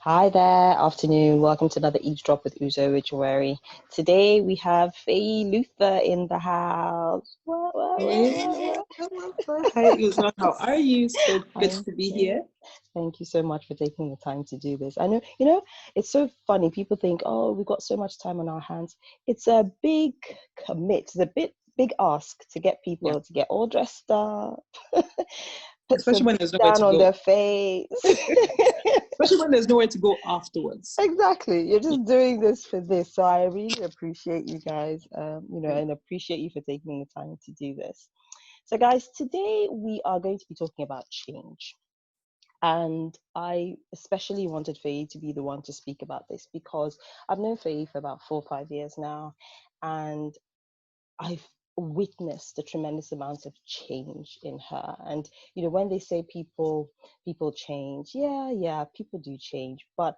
Hi there, afternoon. Welcome to another Eavesdrop with Uzo Ojawari. Today we have Feyi Luther in the house. Hey, hi, Uzo. How are you? So good I'm to be good. here. Thank you so much for taking the time to do this. I know, it's so funny. People think, oh, we've got so much time on our hands. It's a big commit. It's a big ask to get Yeah, people to get all dressed up, put especially some when there's nowhere down to on go. their face. Especially when there's nowhere to go afterwards. Exactly. You're just doing this for this. So I really appreciate you guys, Yeah. and appreciate you for taking the time to do this. So, guys, today we are going to be talking about change. And I especially wanted Faye to be the one to speak about this because I've known Faye for about 4 or 5 years now. And I've witnessed a tremendous amount of change in her. And when they say people change, yeah, people do change. But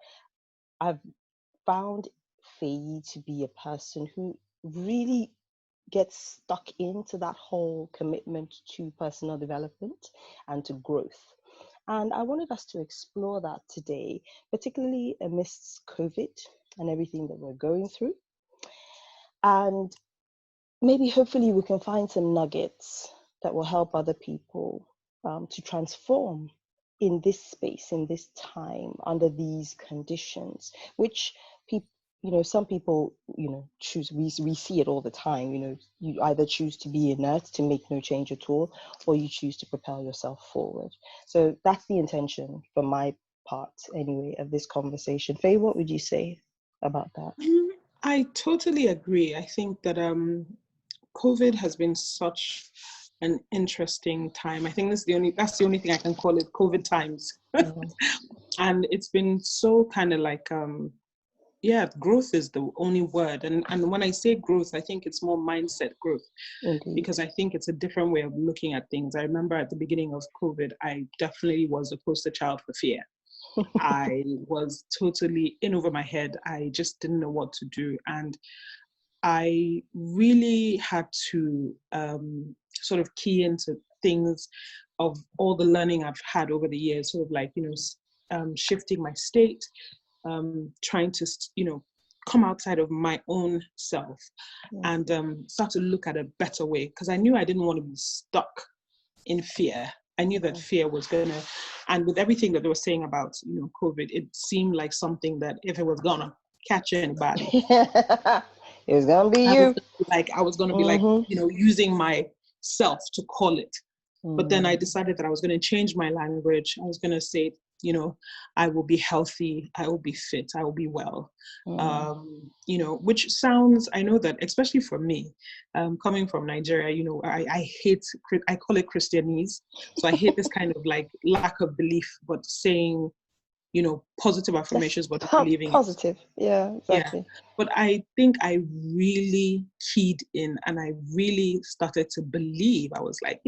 I've found Faye to be a person who really gets stuck into that whole commitment to personal development and to growth. And I wanted us to explore that today, particularly amidst COVID and everything that we're going through. And maybe hopefully we can find some nuggets that will help other people to transform in this space, in this time, under these conditions, which people, some people, choose, we see it all the time, you either choose to be inert, to make no change at all, or you choose to propel yourself forward. So that's the intention for my part, anyway, of this conversation. Faye, what would you say about that? I totally agree. I think that COVID has been such an interesting time. I think that's the only thing I can call it, COVID times. Mhm. And it's been so kind of like yeah, growth is the only word. And when I say growth, I think it's more mindset growth, Indeed. because I think it's a different way of looking at things. I remember at the beginning of COVID, I definitely was a poster child for fear. I was totally in over my head. I just didn't know what to do. And I really had to sort of key into things of all the learning I've had over the years, sort of like, shifting my state, trying to, come outside of my own self Yeah. and start to look at a better way, because I knew I didn't want to be stuck in fear. I knew that fear was gonna, and with everything that they were saying about, COVID, it seemed like something that if it was gonna catch anybody, It was gonna be you. I was gonna be like, Mm-hmm. using myself to call it. But then I Mm. decided that I was going to change my language. I was going to say, I will be healthy, I will be fit, I will be well. Mm. Which sounds, I know that, especially for me, coming from Nigeria, I hate, I call it Christianese. So I hate this kind of like lack of belief, but saying, positive That's affirmations, but not believing it. positive. Yeah, Yeah. exactly. But I think I really keyed in and I really started to believe. I was like,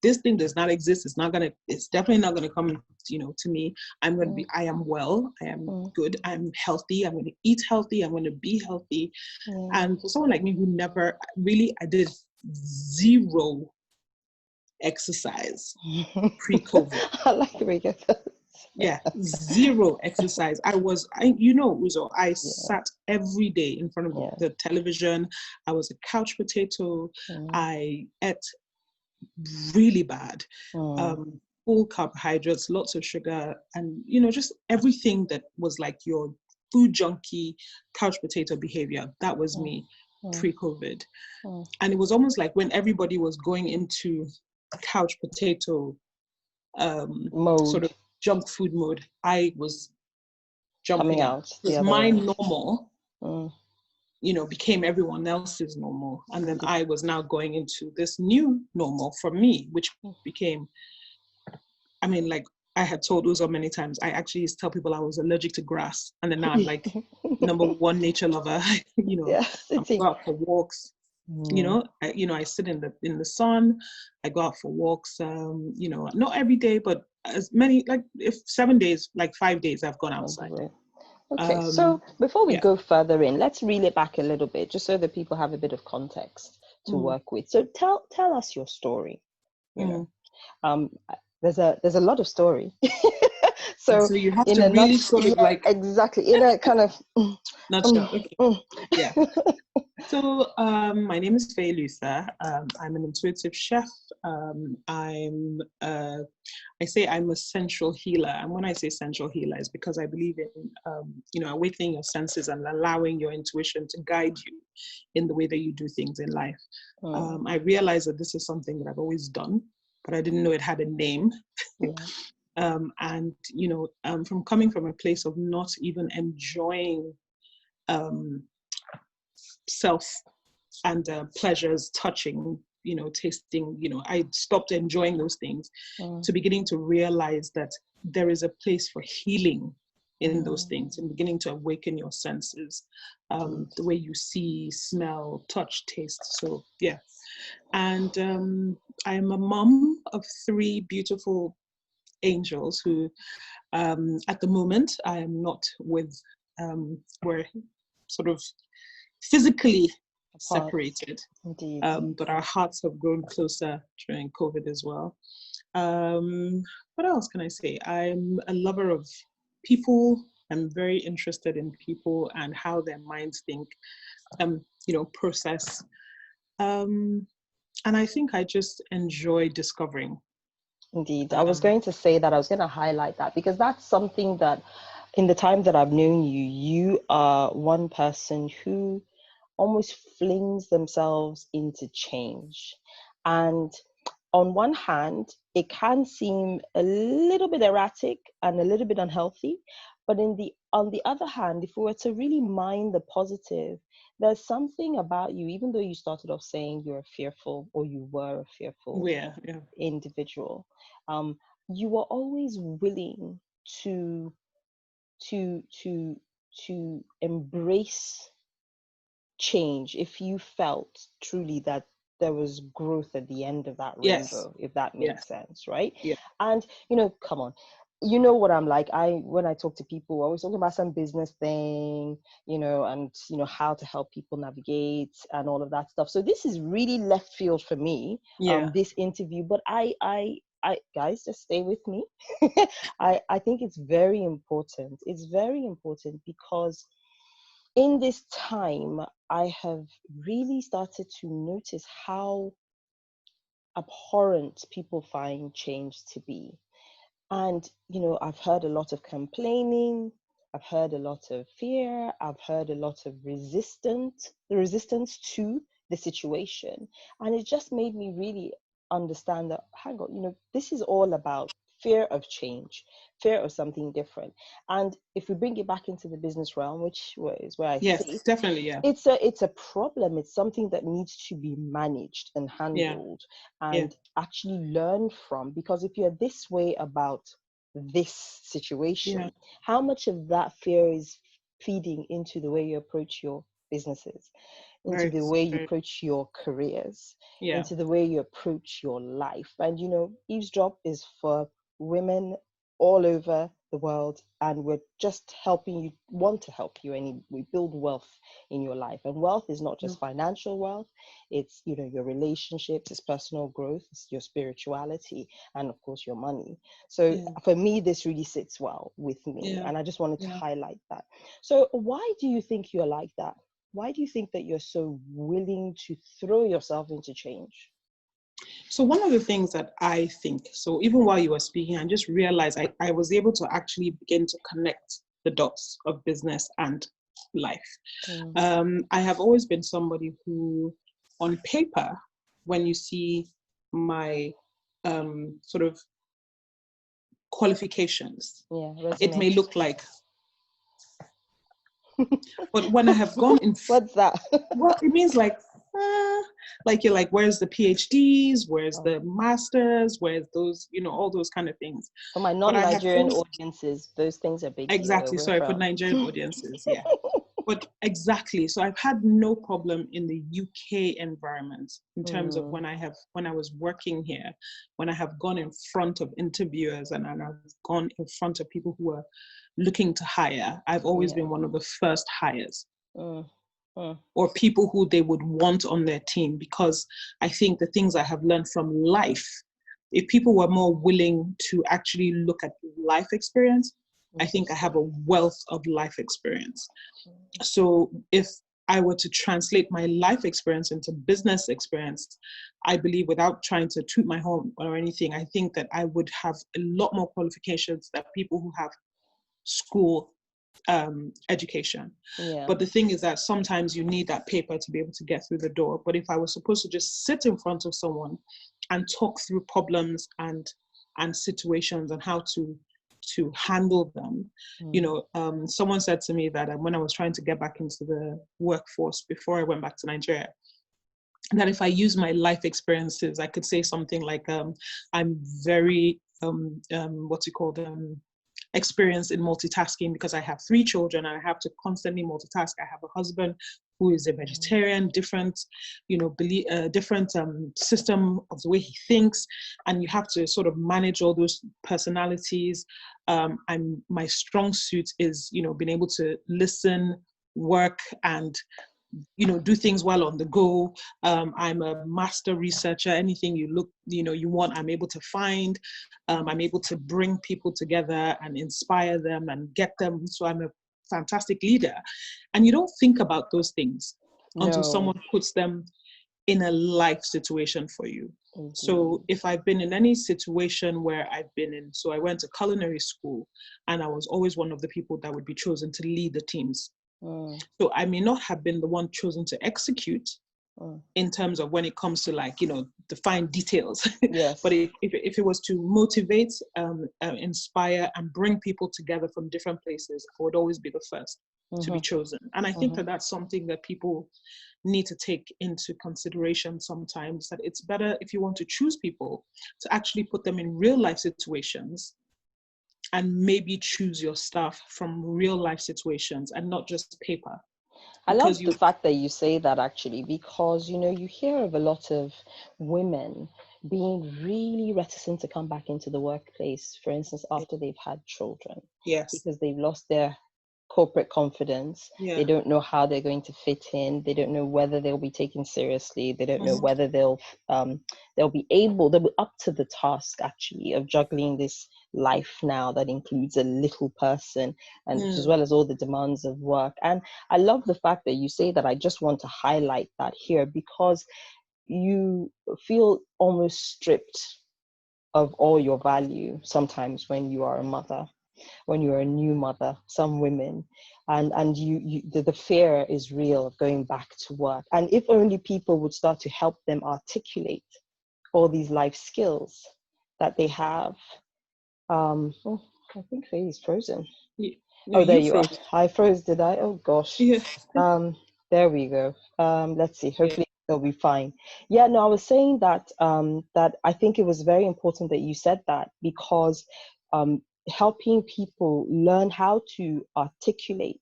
this thing does not exist. It's definitely not gonna come, to me. Mm. I am well, I am Mm. good, I'm healthy, I'm gonna eat healthy, I'm gonna be healthy. Yeah. And for someone like me who never really, I did zero exercise pre-COVID. I like the way you get that. Yeah, zero exercise. Uzo, I Yeah. sat every day in front of Yeah. the television. I was a couch potato. Mm. I ate really bad. Mm. Um, Full carbohydrates, lots of sugar, and just everything that was like your food junkie, couch potato behavior. That was Mm. me Mm. pre-COVID. Mm. And it was almost like when everybody was going into couch potato sort Mode of junk food mode, I was coming jumping in out the because other my way. normal, Mm. became everyone else's normal. And then I was now going into this new normal for me, which became, I mean, like I had told Uzo many times, I actually used to tell people I was allergic to grass. And then now I'm like, number one nature lover, Yeah, I go sitting. out for walks. Mm. I sit in the sun. I go out for walks. Not every day, but as many, like if 7 days, like 5 days, I've gone outside. Okay, so Um, before we yeah. go further in, let's reel it back a little bit, just so that people have a bit of context to Mm, work with. So tell us your story. You know, mm, um, there's a lot of story. And So so you have in to a really nutshell, sort of yeah, like exactly. In a kind of nutshell. Okay. mm. Yeah. So my name is Feyi Luther. I'm an intuitive chef. I say I'm a sensual healer, and when I say sensual healer, is because I believe in awakening your senses and allowing your intuition to guide you in the way that you do things in life. I realized that this is something that I've always done, but I didn't know it had a name. Yeah. From coming from a place of not even enjoying self and pleasures, touching, tasting, I stopped enjoying those things to beginning to realize that there is a place for healing in those things and beginning to awaken your senses, the way you see, smell, touch, taste. So, yeah. And I'm a mom of 3 beautiful angels who, at the moment, I am not with, we're sort of physically Apart. separated, Indeed. but our hearts have grown closer during COVID as well. What else can I say? I'm a lover of people. I'm very interested in people and how their minds think, process. And I think I just enjoy discovering. Indeed. I was going to say that. I was going to highlight that because that's something that in the time that I've known you, you are one person who almost flings themselves into change. And on one hand, it can seem a little bit erratic and a little bit unhealthy. But on the other hand, if we were to really mind the positive, there's something about you, even though you started off saying you're fearful or you were a fearful Yeah, yeah. individual, um, you were always willing to to to to embrace change if you felt truly that there was growth at the end of that Yes, rainbow, if that yes, makes sense, right? yeah, And come on, you know what I'm like. When I talk to people, we're always talking about some business thing, and how to help people navigate and all of that stuff. So this is really left field for me, yeah, this interview, but I guys, just stay with me. I think it's very important. It's very important because in this time, I have really started to notice how abhorrent people find change to be. And, I've heard a lot of complaining, I've heard a lot of fear, I've heard a lot of resistance to the situation. And it just made me really understand that, hang on, this is all about fear of change, fear of something different. And if we bring it back into the business realm, which is where I yes, sit, definitely, yeah, it's a problem. It's something that needs to be managed and yeah, handled yeah, and actually learn from, because if you're this way about this yeah. situation, how much of that fear is feeding into the way you approach your businesses, into Very, the way you very, approach your careers, yeah, into the way you approach your life? And eavesdrop is for women all over the world, and we're just helping you, want to help you, and we build wealth in your life. And wealth is not yeah, just financial wealth, it's your relationships, it's personal growth, it's your spirituality, and of course your money. So yeah, for me, this really sits well with me, yeah, and I just wanted to yeah. highlight that. So why do you think you're like that? Why do you think that you're so willing to throw yourself into change? So one of the things that I think, so even while you were speaking, I just realized I was able to actually begin to connect the dots of business and life. Mm, I have always been somebody who, on paper, when you see my sort of qualifications, yeah, it may resume. look like, but when I have gone in, What's that? well, it means like you're like, where's the PhDs? Where's Oh, the masters? Where's those, all those kind of things. for my But I have non-Nigerian always, audiences, those things are big deal where exactly, we're sorry, for from. Nigerian audiences, yeah. But exactly, so I've had no problem in the UK environment in terms of Mm, when I was working here, when I have gone in front of interviewers and I've gone in front of people who are looking to hire, I've always yeah. been one of the first hires Mm, mm, or people who they would want on their team, because I think the things I have learned from life if people were more willing to actually look at life experience, I think I have a wealth of life experience. So if I were to translate my life experience into business experience, I believe, without trying to toot my horn or anything, I think that I would have a lot more qualifications than people who have school education. Yeah. But the thing is that sometimes you need that paper to be able to get through the door. But if I was supposed to just sit in front of someone and talk through problems and situations and how to handle them, you know, someone said to me that when I was trying to get back into the workforce before I went back to Nigeria, that if I use my life experiences, I could say something like, I'm very what's it called, experience in multitasking, because I have 3 children and I have to constantly multitask. I have a husband who is a vegetarian, different, you know, different system of the way he thinks, and you have to sort of manage all those personalities. My strong suit is, you know, being able to listen, work, and, you know, do things while on the go. I'm a master researcher. Anything you want, I'm able to find. I'm able to bring people together and inspire them and get them. So I'm a fantastic leader. And you don't think about those things until someone puts them in a life situation for you. So if I've been in any situation where I've been in, so I went to culinary school and I was always one of the people that would be chosen to lead the teams. So I may not have been the one chosen to execute in terms of when it comes to, like, you know, the fine details. Yes. But if it was to motivate, inspire, and bring people together from different places, I would always be the first to be chosen. And I think that that's something that people need to take into consideration sometimes, that it's better, if you want to choose people, to actually put them in real life situations and maybe choose your staff from real life situations and not just paper. I love the fact that you say that, actually, because, you know, you hear of a lot of women being really reticent to come back into the workplace, for instance, after they've had children. Yes. Because they've lost their corporate confidence. Yeah. They don't know how they're going to fit in. They don't know whether they'll be taken seriously. They don't know whether they'll be up to the task, actually, of juggling this life now that includes a little person, and as well as all the demands of work. And I love the fact that you say that. I just want to highlight that here, because you feel almost stripped of all your value sometimes when you are a mother, when you're a new mother, some women, and the fear is real of going back to work. And if only people would start to help them articulate all these life skills that they have. I think Feyi is frozen. No, there you are. I froze, did I? Oh gosh. Yeah. There we go. Let's see. Hopefully they'll be fine. Yeah, no, I was saying that that I think it was very important that you said that, because helping people learn how to articulate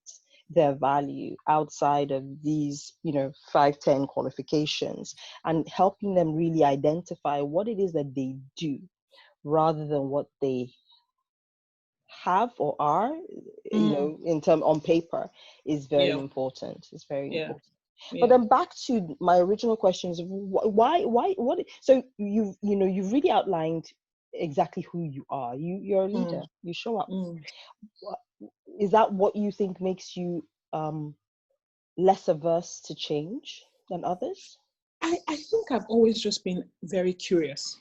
their value outside of these, 5-10 qualifications, and helping them really identify what it is that they do rather than what they have or are, in term on paper, is very important. It's very important. But then back to my original questions: why, what? So you've really outlined exactly who you are. You're a leader. You show up. Is that what you think makes you less averse to change than others? I think I've always just been very curious.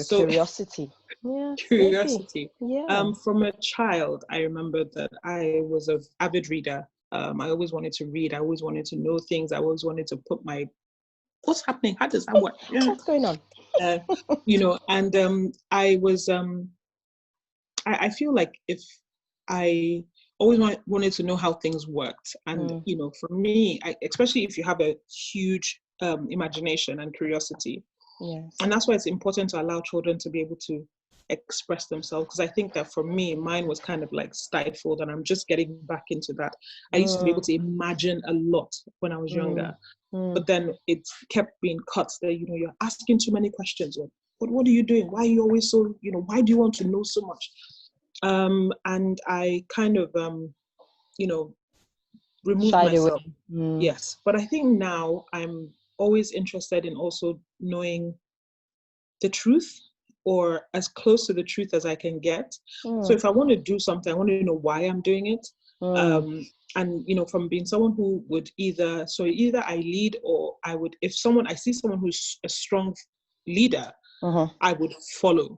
Curiosity. Yeah. Curiosity. Maybe. Yeah. From a child, I remember that I was an avid reader. I always wanted to read. I always wanted to know things. I always wanted to put what's happening? How does that work? What's going on? And I was, I feel like if I always wanted to know how things worked. And, for me, especially if you have a huge imagination and curiosity. Yes. And that's why it's important to allow children to be able to express themselves, because I think that for me, mine was kind of like stifled, and I'm just getting back into that. I used to be able to imagine a lot when I was younger, but then it kept being cut that, you're asking too many questions. But what are you doing? Why are you always so, why do you want to know so much? And I kind of, removed Shied myself. away. Yes. But I think now I'm always interested in also knowing the truth, or as close to the truth as I can get. So Mm. if I want to do something, I want to know why I'm doing it. Mm. Um, and from being someone who would either I lead, or I would, if I see someone who's a strong leader, Uh-huh. I would follow.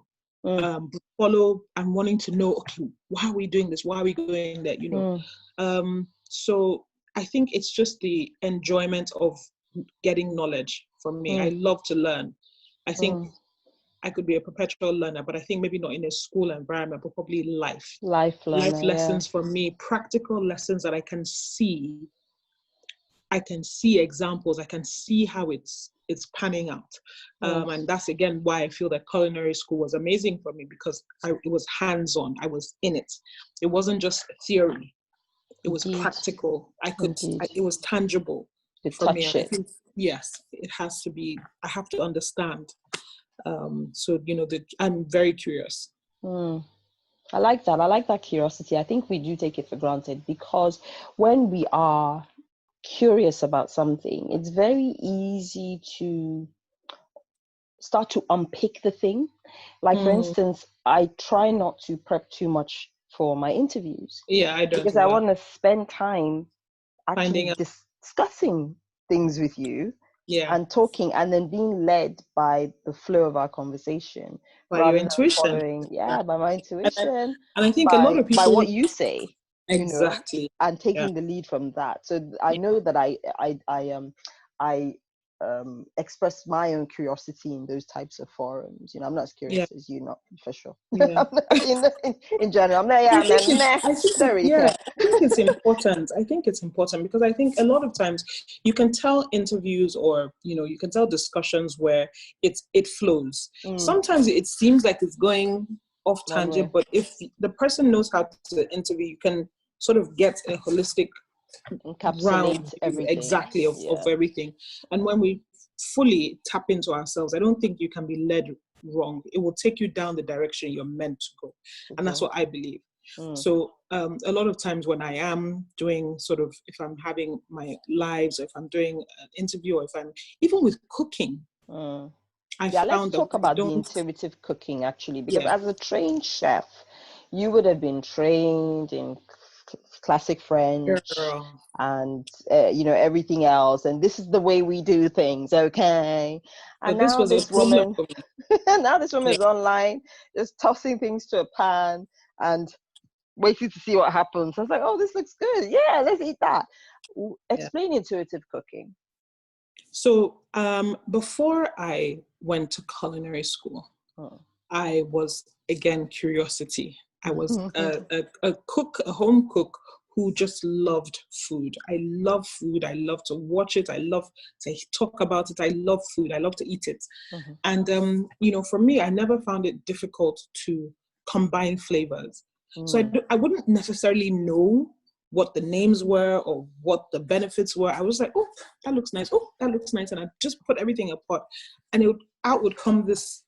Mm. Follow and wanting to know, okay, why are we doing this? Why are we going that? Mm. So I think it's just the enjoyment of getting knowledge from me. I Mm. love to learn. I think Mm. I could be a perpetual learner, but I think maybe not in a school environment, but probably Life life learner, yeah. lessons for me, practical lessons that I can see examples, I can see how it's panning out. Mm. And that's again why I feel that culinary school was amazing for me, because it was hands-on. I was in it. It wasn't just theory. It was Indeed. practical. Indeed. It was tangible To for me. touch And I it. think, yes, it has to be, I have to understand. So, I'm very curious. Mm. I like that. I like that curiosity. I think we do take it for granted because when we are curious about something, it's very easy to start to unpick the thing. Like, for Mm, instance, I try not to prep too much for my interviews yeah, I don't because I either. want to spend time Finding actually out, discussing things with you yeah, and talking and then being led by the flow of our conversation by your rather than intuition. following, yeah, by my And I, intuition, and I think a lot by of what people, you say, exactly, and yeah, taking the lead from that. So I yeah, know that I express my own curiosity in those types of forums. I'm not as yeah, curious as you, not for sure. yeah. In general, I'm not. Yeah, I I'm think not, it's, meh. I think, Don't really yeah, care. I think it's important. I think it's important because I think a lot of times you can tell interviews, or you can tell discussions where it flows. Mm, Sometimes it seems like it's going off one tangent, way. but if the person knows how to interview, you can sort of get a holistic round Encapsulate view everything. exactly of Yeah. everything. And when we fully tap into ourselves, I don't think you can be led wrong. It will take you down the direction you're meant to go. To And that's go. what I believe. Mm, So a lot of times when I am doing if I'm having my lives, or if I'm doing an interview, or if I'm even with cooking, mm. I Yeah, let's found that talk when I about the don't, intuitive cooking actually, because yeah, as a trained chef, you would have been trained in classic French girl, and everything else, and this is the way we do things, okay? so And this now was a this problem woman, for me. now this woman Yeah, is online, just tossing things to a pan and waiting to see what happens. I was like, oh, this looks good. Yeah, let's eat that. yeah. Explain intuitive cooking. So before I went to culinary school, Oh. I was, again, curiosity. I was a cook, a home cook who just loved food. I love food. I love to watch it. I love to talk about it. I love food. I love to eat it. Mhm. And, for me, I never found it difficult to combine flavors. So Mm. I wouldn't necessarily know what the names were or what the benefits were. I was like, oh, that looks nice. Oh, that looks nice. And I just put everything in a pot, and out would come this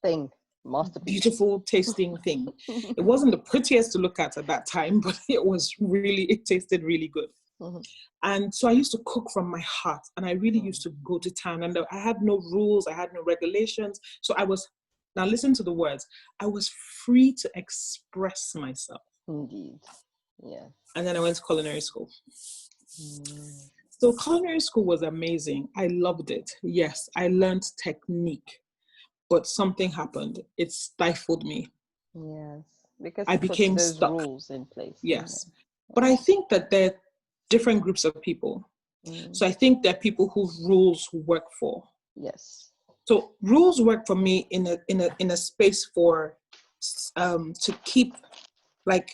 Thing, masterpiece. beautiful tasting thing. It wasn't the prettiest to look at that time, but it tasted really good. Mhm. And so I used to cook from my heart, and I really Mm. used to go to town, and I had no rules, I had no regulations. So now listen to the words, I was free to express myself. Indeed. Yeah. And then I went to culinary school. Mm. So culinary school was amazing. I loved it. Yes, I learned technique, but something happened. It stifled me. Yes. Because I it puts became those stuck. rules in place, doesn't it? Yes. But I think that there are different groups of people. Mm. So I think there are people whose rules work for. Yes. So rules work for me in a space for to keep, like,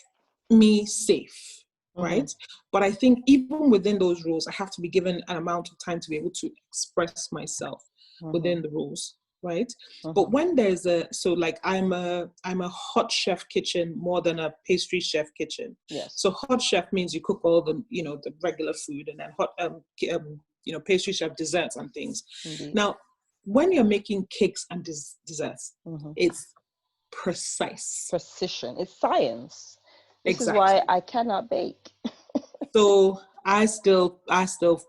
me safe, Mm-hmm. right? But I think even within those rules, I have to be given an amount of time to be able to express myself Mm-hmm. within the rules, right? Mm-hmm. But when there's like I'm a hot chef kitchen more than a pastry chef kitchen. Yes. So hot chef means you cook all the the regular food, and then pastry chef desserts and things. Indeed. Now, when you're making cakes and desserts, Mm-hmm. it's precise. Precision. It's science. This is why Exactly. I cannot bake. So I still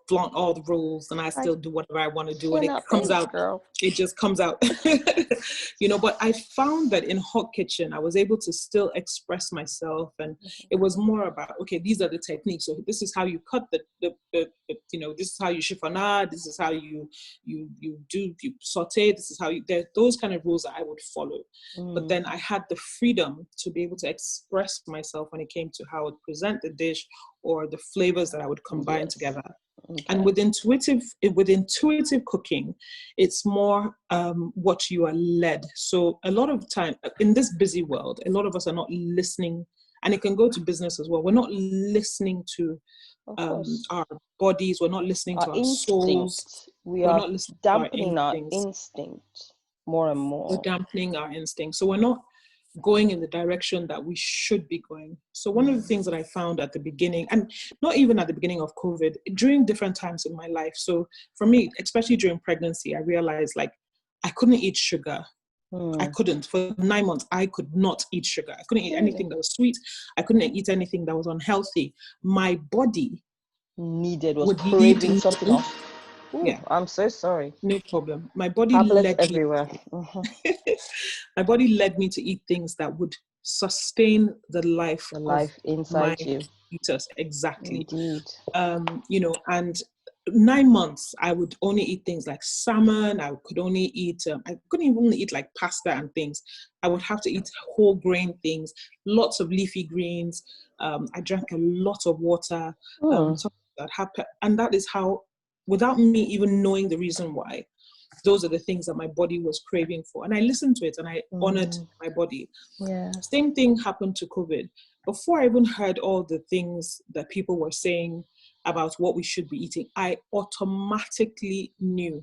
flaunt all the rules, and I I still do whatever I want to do, and it cannot. comes Thanks, out. girl. It just comes out. But I found that in Hot Kitchen, I was able to still express myself, and it was more about, okay, these are the techniques. So this is how you cut this is how you chiffonade, this is how you saute, this is how there those kind of rules that I would follow. But Mm, then I had the freedom to be able to express myself when it came to how I would present the dish or the flavors that I would combine yes. together. And Okay. with intuitive cooking, it's more what you are led. So a lot of time in this busy world, a lot of us are not listening, and it can go to business as well. We're not listening to Of course. our bodies. We're not listening Our to our souls. instinct. We We're are not listening to our dampening our instincts. instinct more and We're more. dampening our instincts. So we're not going in the direction that we should be going. So one of the things that I found at the beginning, and not even at the beginning of COVID, during different times in my life. So for me, especially during pregnancy, I realized like I couldn't eat sugar. I Mm. couldn't. For 9 months, I could not eat sugar. I couldn't eat anything Really that was sweet. I couldn't eat anything that was unhealthy. My body was would lead craving me something to, else. Ooh, yeah, I'm so sorry. no problem. My body Tablets led me everywhere. Mhm. my body led me to eat things that would sustain the life The of life my inside you. fetus. Exactly. Indeed. And 9 months I would only eat things like salmon. I could only eat I couldn't even eat like pasta and things. I would have to eat whole grain things, lots of leafy greens. I drank a lot of water. Mm. So that happened, and that is how, without me even knowing the reason why, those are the things that my body was craving for, and I listened to it and I honored Mm. my body. Yeah. Same thing happened to COVID. Before I even heard all the things that people were saying about what we should be eating, I automatically knew: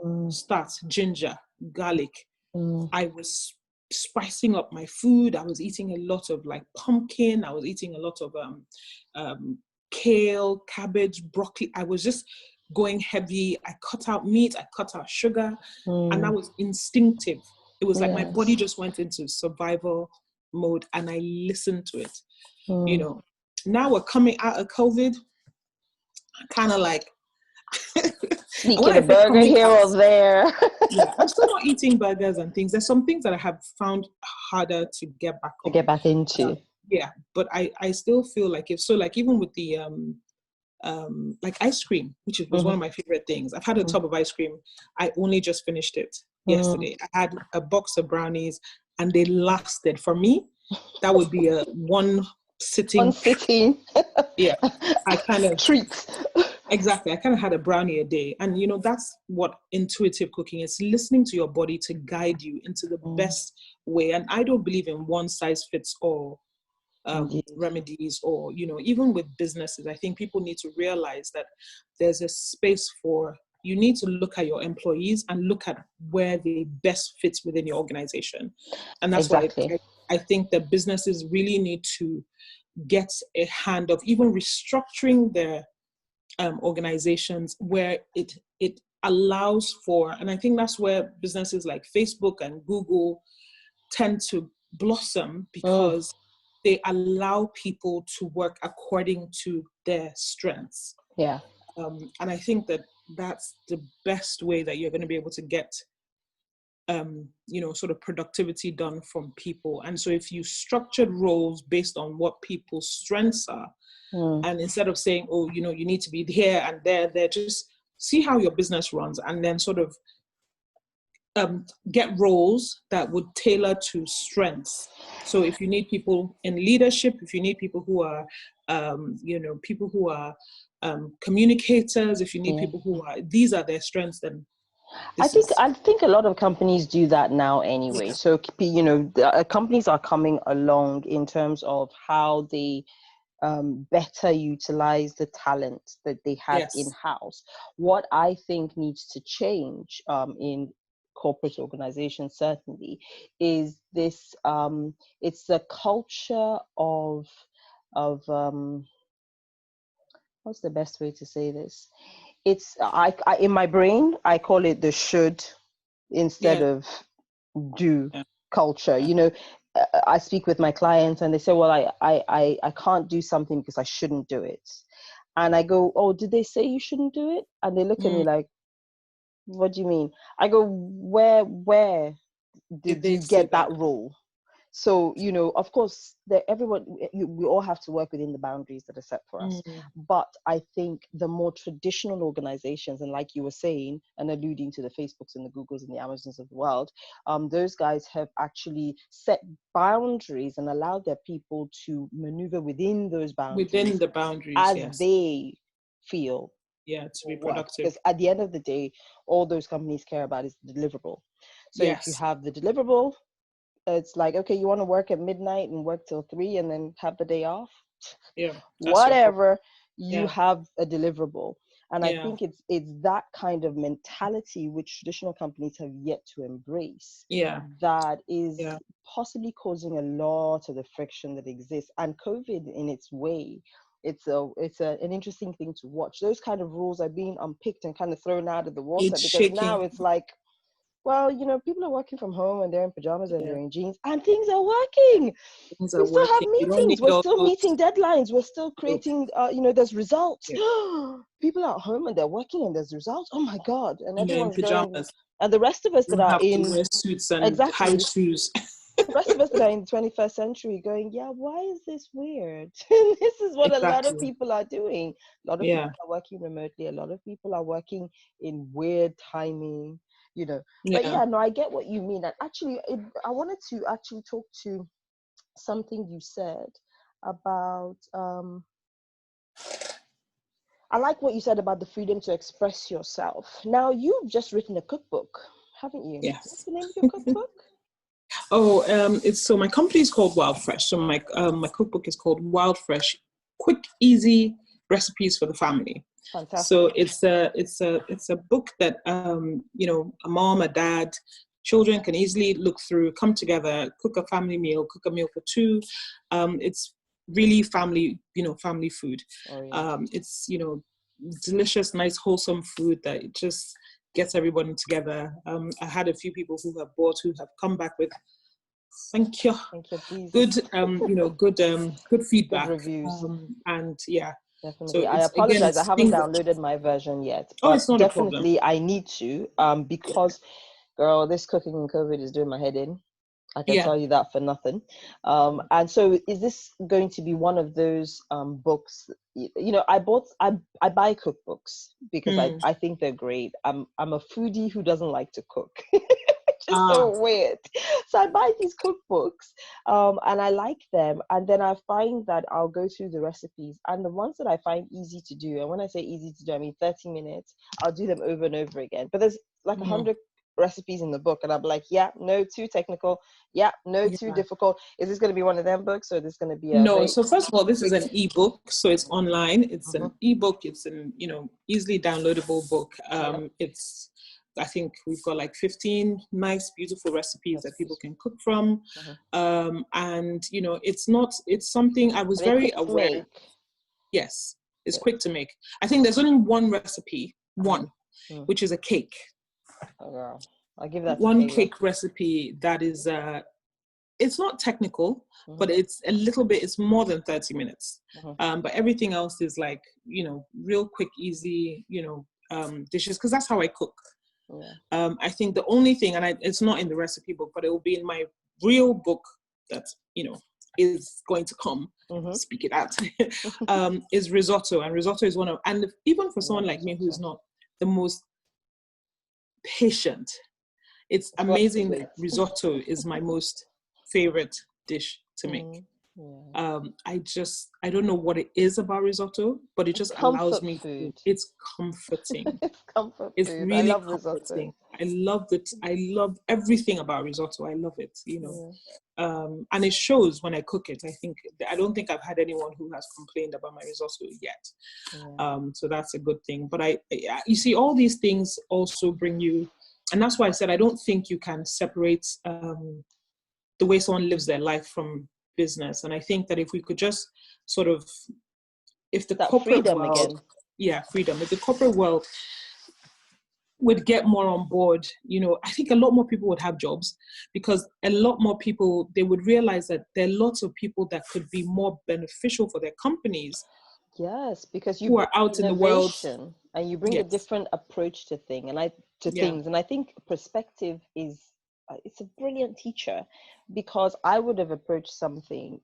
Mm. start ginger, garlic. Mm. I was spicing up my food. I was eating a lot of like pumpkin. I was eating a lot of um, kale, cabbage, broccoli. I was just going heavy. I cut out meat. I cut out sugar, and that Mm. was instinctive. It was like my body Yes. just went into survival mode, and I listened to it. You Mm. know, now we're coming out of COVID, kind of like, and when Sneaking I a say burger coming here out, or there. yeah, I'm still not eating burgers and things. There's some things that I have found harder to get back To get on. back into. Yeah, but I still feel like, if so, like even with the like ice cream, which was one Mm-hmm. of my favorite things. I've had a tub of ice cream. I only just finished it Mm. yesterday. I had a box of brownies, and they lasted for me. That would be a one One sitting. sitting Yeah, I kind of, treat. exactly. I kind of had a brownie a day. And, that's what intuitive cooking is: listening to your body to guide you into the Mm. best way. And I don't believe in one size fits all Indeed. remedies, or, even with businesses. I think people need to realize that there's a space for, you need to look at your employees and look at where they best fit within your organization. And that's why Exactly. I think that businesses really need to get a hand of even restructuring their organizations where it allows for, and I think that's where businesses like Facebook and Google tend to blossom, Mm. because they allow people to work according to their strengths. Yeah. And I think that that's the best way that you're going to be able to get sort of productivity done from people. And so if you structured roles based on what people's strengths are, Mm. and instead of saying, oh, you need to be here and there, just see how your business runs, and then sort of get roles that would tailor to strengths. So if you need people in leadership, if you need people who are, people who are communicators, if you need Yeah. people who are, these are their strengths, then I this think is, I think a lot of companies do that now anyway. yeah, So companies are coming along in terms of how they better utilize the talent that they have in yes, house. What I think needs to change in corporate organizations certainly is this. It's the culture of what's the best way to say this? It's I in my brain I call it the should instead yeah, of do yeah, culture. I speak with my clients and they say, well, I can't do something because I shouldn't do it. And I go, oh, did they say you shouldn't do it? And they look at me Mm. like, what do you mean? I go, where Did did they you say get that that? role? So, of course, everyone, we all have to work within the boundaries that are set for us. Mm. But I think the more traditional organizations, and like you were saying and alluding to the Facebooks and the Googles and the Amazons of the world, those guys have actually set boundaries and allowed their people to maneuver within those Within boundaries the boundaries, as yes. they feel Yeah, to be will work. productive. Because at the end of the day, all those companies care about is the deliverable. So if you Yes. have the deliverable, it's like, okay, you want to work at midnight and work till 3 and then have the day off, Yeah, that's your problem. whatever, you Yeah. have a deliverable. And I Yeah. think it's that kind of mentality which traditional companies have yet to embrace Yeah. that is Yeah. possibly causing a lot of the friction that exists. And COVID, in its way, an interesting thing to watch. Those kind of rules are being unpicked and kind of thrown out of the water, It's because now shaking. it's like, well, people are working from home and they're in pajamas and Yeah. they're in jeans and things are working. Things We are still have working. You don't meetings. need We're all still those. meeting deadlines. We're still Nope. creating, there's results. Yeah. People are at home and they're working and there's results. Oh my God. And And they're in everyone's going, pajamas. and the rest of us You that don't are have to in, wear suits and high exactly, shoes. the rest of us that are in the 21st century going, yeah, why is this weird? And this is what a lot of Exactly. people are doing. A lot of people Yeah. are working remotely. A lot of people are working in weird timing. But Yeah. yeah, no, I get what you mean. And actually, I wanted to actually talk to something you said about, I like what you said about the freedom to express yourself. Now, you've just written a cookbook, haven't you? What's Yes. the name of your cookbook? Oh, it's so my company is called Wild Fresh. So my cookbook is called Wild Fresh, quick, easy recipes for the family. So Fantastic. it's a book that a mom, a dad, children can easily look through, come together, cook a family meal, cook a meal for two. It's really family food. Oh, yeah. It's delicious, nice, wholesome food that just gets everyone together. I had a few people who have bought who have come back with thank you, Thank you, good Jesus. good Good feedback, reviews. and yeah. So Definitely. I it's again apologize. I it's haven't things that, downloaded my version yet, oh, but it's not a problem. definitely I need to, Yeah. because, girl, this cooking in COVID is doing my head in. I can Yeah. tell you that for nothing. And so is this going to be one of those books? I buy cookbooks because I, Mm. I think they're great. I'm a foodie who doesn't like to cook. Which is Ah, so weird. So I buy these cookbooks, and I like them. And then I find that I'll go through the recipes, and the ones that I find easy to do, and when I say easy to do, I mean 30 minutes, I'll do them over and over again. But there's like mm. 100 recipes in the book, and I'm like, yeah, no, too technical. Yeah, no, too Yeah. difficult. Is this going to be one of them books, or is this going to be a No, very so first of all, this is quick? an ebook, so it's online. It's Mhm. an ebook. It's an easily downloadable book. Yep. It's I think we've got like 15 nice, beautiful recipes that people Recipes. can cook from, Mhm. and it's something I was Are they very quick to aware. make? Yes, it's Good. quick to make. I think there's only one recipe, Mm. one, Mm. which is a cake. Oh, girl. I'll give that to One Kayla. cake recipe that is it's not technical, Mhm. but it's a little bit, it's more than 30 minutes. Mhm. But everything else is like, real quick, easy, dishes, because that's how I cook. Yeah. I think the only thing, and it's not in the recipe book, but it will be in my real book that, is going to come, Mhm. speak it out, is risotto. And risotto is and even for I someone love like me who's risotto. not the most patient, it's It's what amazing sweet. that risotto is my most favorite dish to make. Mm. Yeah. I don't know what it is about risotto, but it It's just allows comfort me to, food. it's comforting. It's comfort It's food. I really love risotto. comforting. I love it. I love everything about risotto. I love it, Yeah. and it shows when I cook it. I don't think I've had anyone who has complained about my risotto yet. Yeah. So that's a good thing. But you see, all these things also bring you, and that's why I said I don't think you can separate the way someone lives their life from business. And I think that if we could just sort of, if the That corporate freedom world, again. yeah, freedom, if the corporate world would get more on board, I think a lot more people would have jobs, because a lot more people, they would realize that there are lots of people that could be more beneficial for their companies Yes, because you who bring are out in the world. innovation and you bring a Yes, different approach to yeah, things, and I think perspective is it's a brilliant teacher, because I would have approached something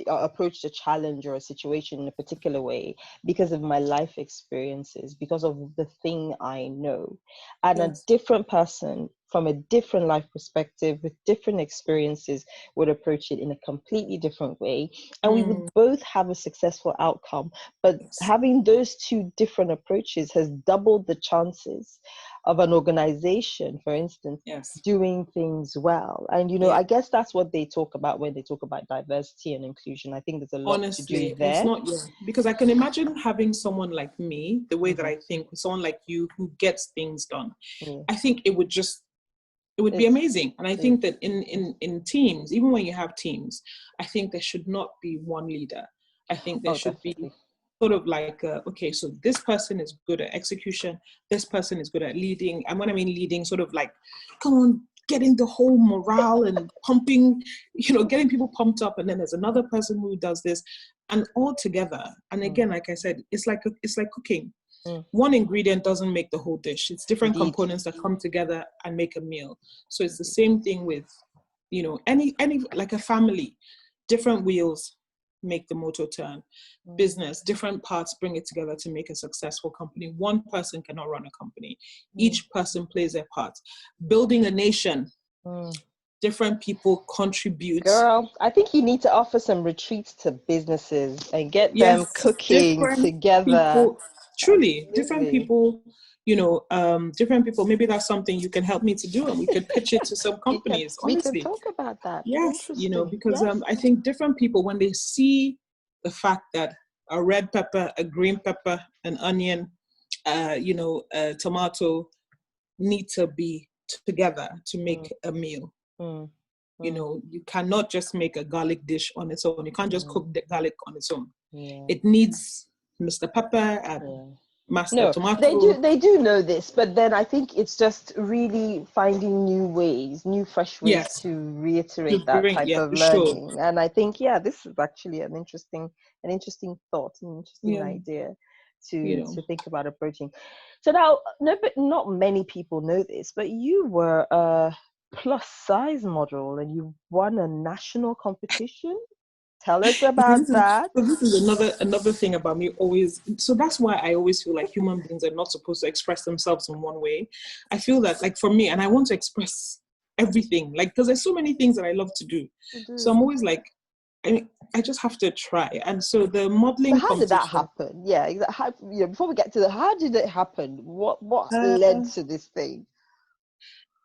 approached a challenge or a situation in a particular way because of my life experiences, because of the thing I know. And a yes, different person from a different life perspective with different experiences would approach it in a completely different way. And we would mm, both have a successful outcome. But yes, having those two different approaches has doubled the chances of an organization, for instance, yes. doing things well. And Yeah. I guess that's what they talk about when they talk about diversity and inclusion. I think there's a lot to do Honestly, it's there. not, yeah, because I can imagine having someone like me, the way that Hmm. I think, someone like you who gets things done. Yeah, I think it would be it's amazing. And I it, think that in teams, even when you have teams, I think there should not be one leader. I think there oh, should be definitely. sort of like, okay, so this person is good at execution, this person is good at leading. And when I mean leading, sort of like, come on, getting the whole morale and pumping, getting people pumped up. And then there's another person who does this, and all together. And Mm, again, like I said, it's like cooking. mm, One ingredient doesn't make the whole dish. It's different indeed. components that come together and make a meal. So it's the Indeed. same thing with, any like a family. Different wheels make the motor turn. Mm, Business, different parts bring it together to make a successful company. One person cannot run a company. mm, Each person plays their part. Building a nation, mm. different people contribute. Girl, I think you need to offer some retreats to businesses and get them Yes, cooking different together. people, truly different Absolutely. people, different people. Maybe that's something you can help me to do, and we could pitch it to some companies, We can honestly. talk about that. Yes, Interesting. because Yes. I think different people, when they see the fact that a red pepper, a green pepper, an onion, a tomato need to be together to Mm, make a meal. mm, mm, You cannot just make a garlic dish on its own. You can't just mm. cook the garlic on its own. Yeah. It needs Mr. Pepper and Yeah. Master No, they do Tomato. they do know this, but then I think it's just really finding new ways, new fresh ways Yes, to to reiterate that bring, type yeah, of to show. learning. And I think, yeah, this is actually an interesting thought, an interesting Yeah, idea you to know. think about approaching. So now, no, but not many people know this, but you were a plus size model and you won a national competition. Tell us Because about that. this is another thing about me always. So that's why I always feel like human beings are not supposed to express themselves in one way. I feel that, like, for me, and I want to express everything, like, because there's so many things that I love to do. You So do. I'm always like, I just have to try. And so the So modeling how did that competition, happen? Yeah, how, before we get to the how did it happen? What led uh, to this thing?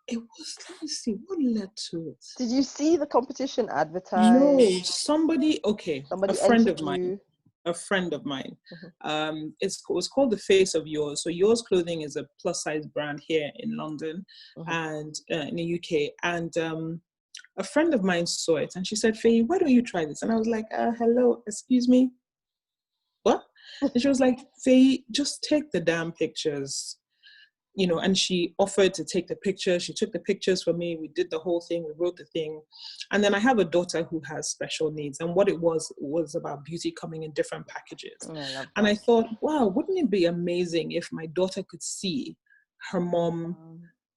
it was, let me see, what led to it? Did you see the competition No, advertised? somebody, okay, a Somebody friend entered of mine, you? a friend of mine. Mhm, It was called the Face of Yours. So Yours Clothing is a plus size brand here in London mhm. and in the UK. And a friend of mine saw it and she said, Feyi, why don't you try this? And I was like, hello, excuse me, what? And she was like, Feyi, just take the damn pictures. And she offered to take the pictures. She took the pictures for me. We did the whole thing. We wrote the thing. And then I have a daughter who has special needs. And what it was about beauty coming in different packages. I love And that. I thought, wow, wouldn't it be amazing if my daughter could see her mom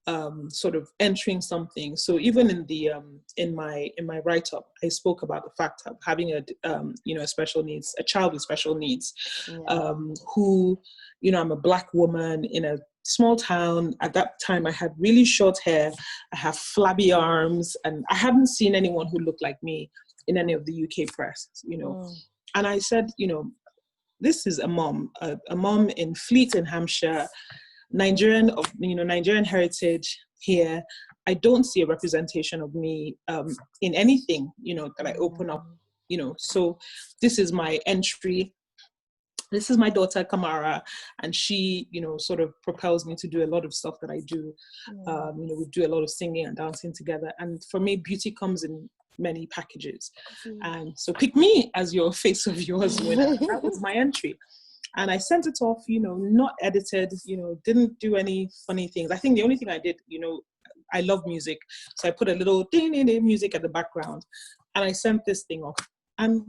Um, sort of entering something. So even in the in my write up, I spoke about the fact of having a special needs, a child with special needs, yeah. who, I'm a Black woman in a small town. At that time, I had really short hair, I have flabby arms, and I hadn't seen anyone who looked like me in any of the UK press. Mm, And I said, this is a mom in Fleet in Hampshire, Nigerian heritage here. I don't see a representation of me in anything, that I open up, mm, so this is my entry. This is my daughter Kamara, and she, sort of propels me to do a lot of stuff that I do. yeah. We do a lot of singing and dancing together, and for me, beauty comes in many packages. Indeed. And so pick me as your Face of Yours winner. That was my entry. And I sent it off, not edited, didn't do any funny things. I think the only thing I did, I love music. So I put a little ding, ding, ding music at the background and I sent this thing off and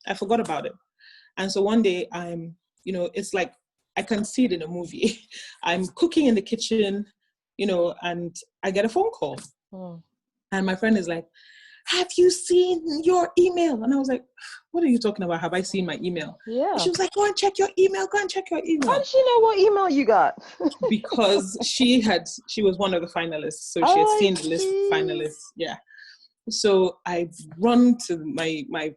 I forgot about it. And so one day I'm it's like I can see it in a movie. I'm cooking in the kitchen, and I get a phone call. Mm. And my friend is like, have you seen your email? And I was like, what are you talking about? Have I seen my email? Yeah. And she was like, go and check your email. Go and check your email. How did she know what email you got? Because she was one of the finalists. So she had Oh, seen the list of finalists. Yeah. So I run to my, I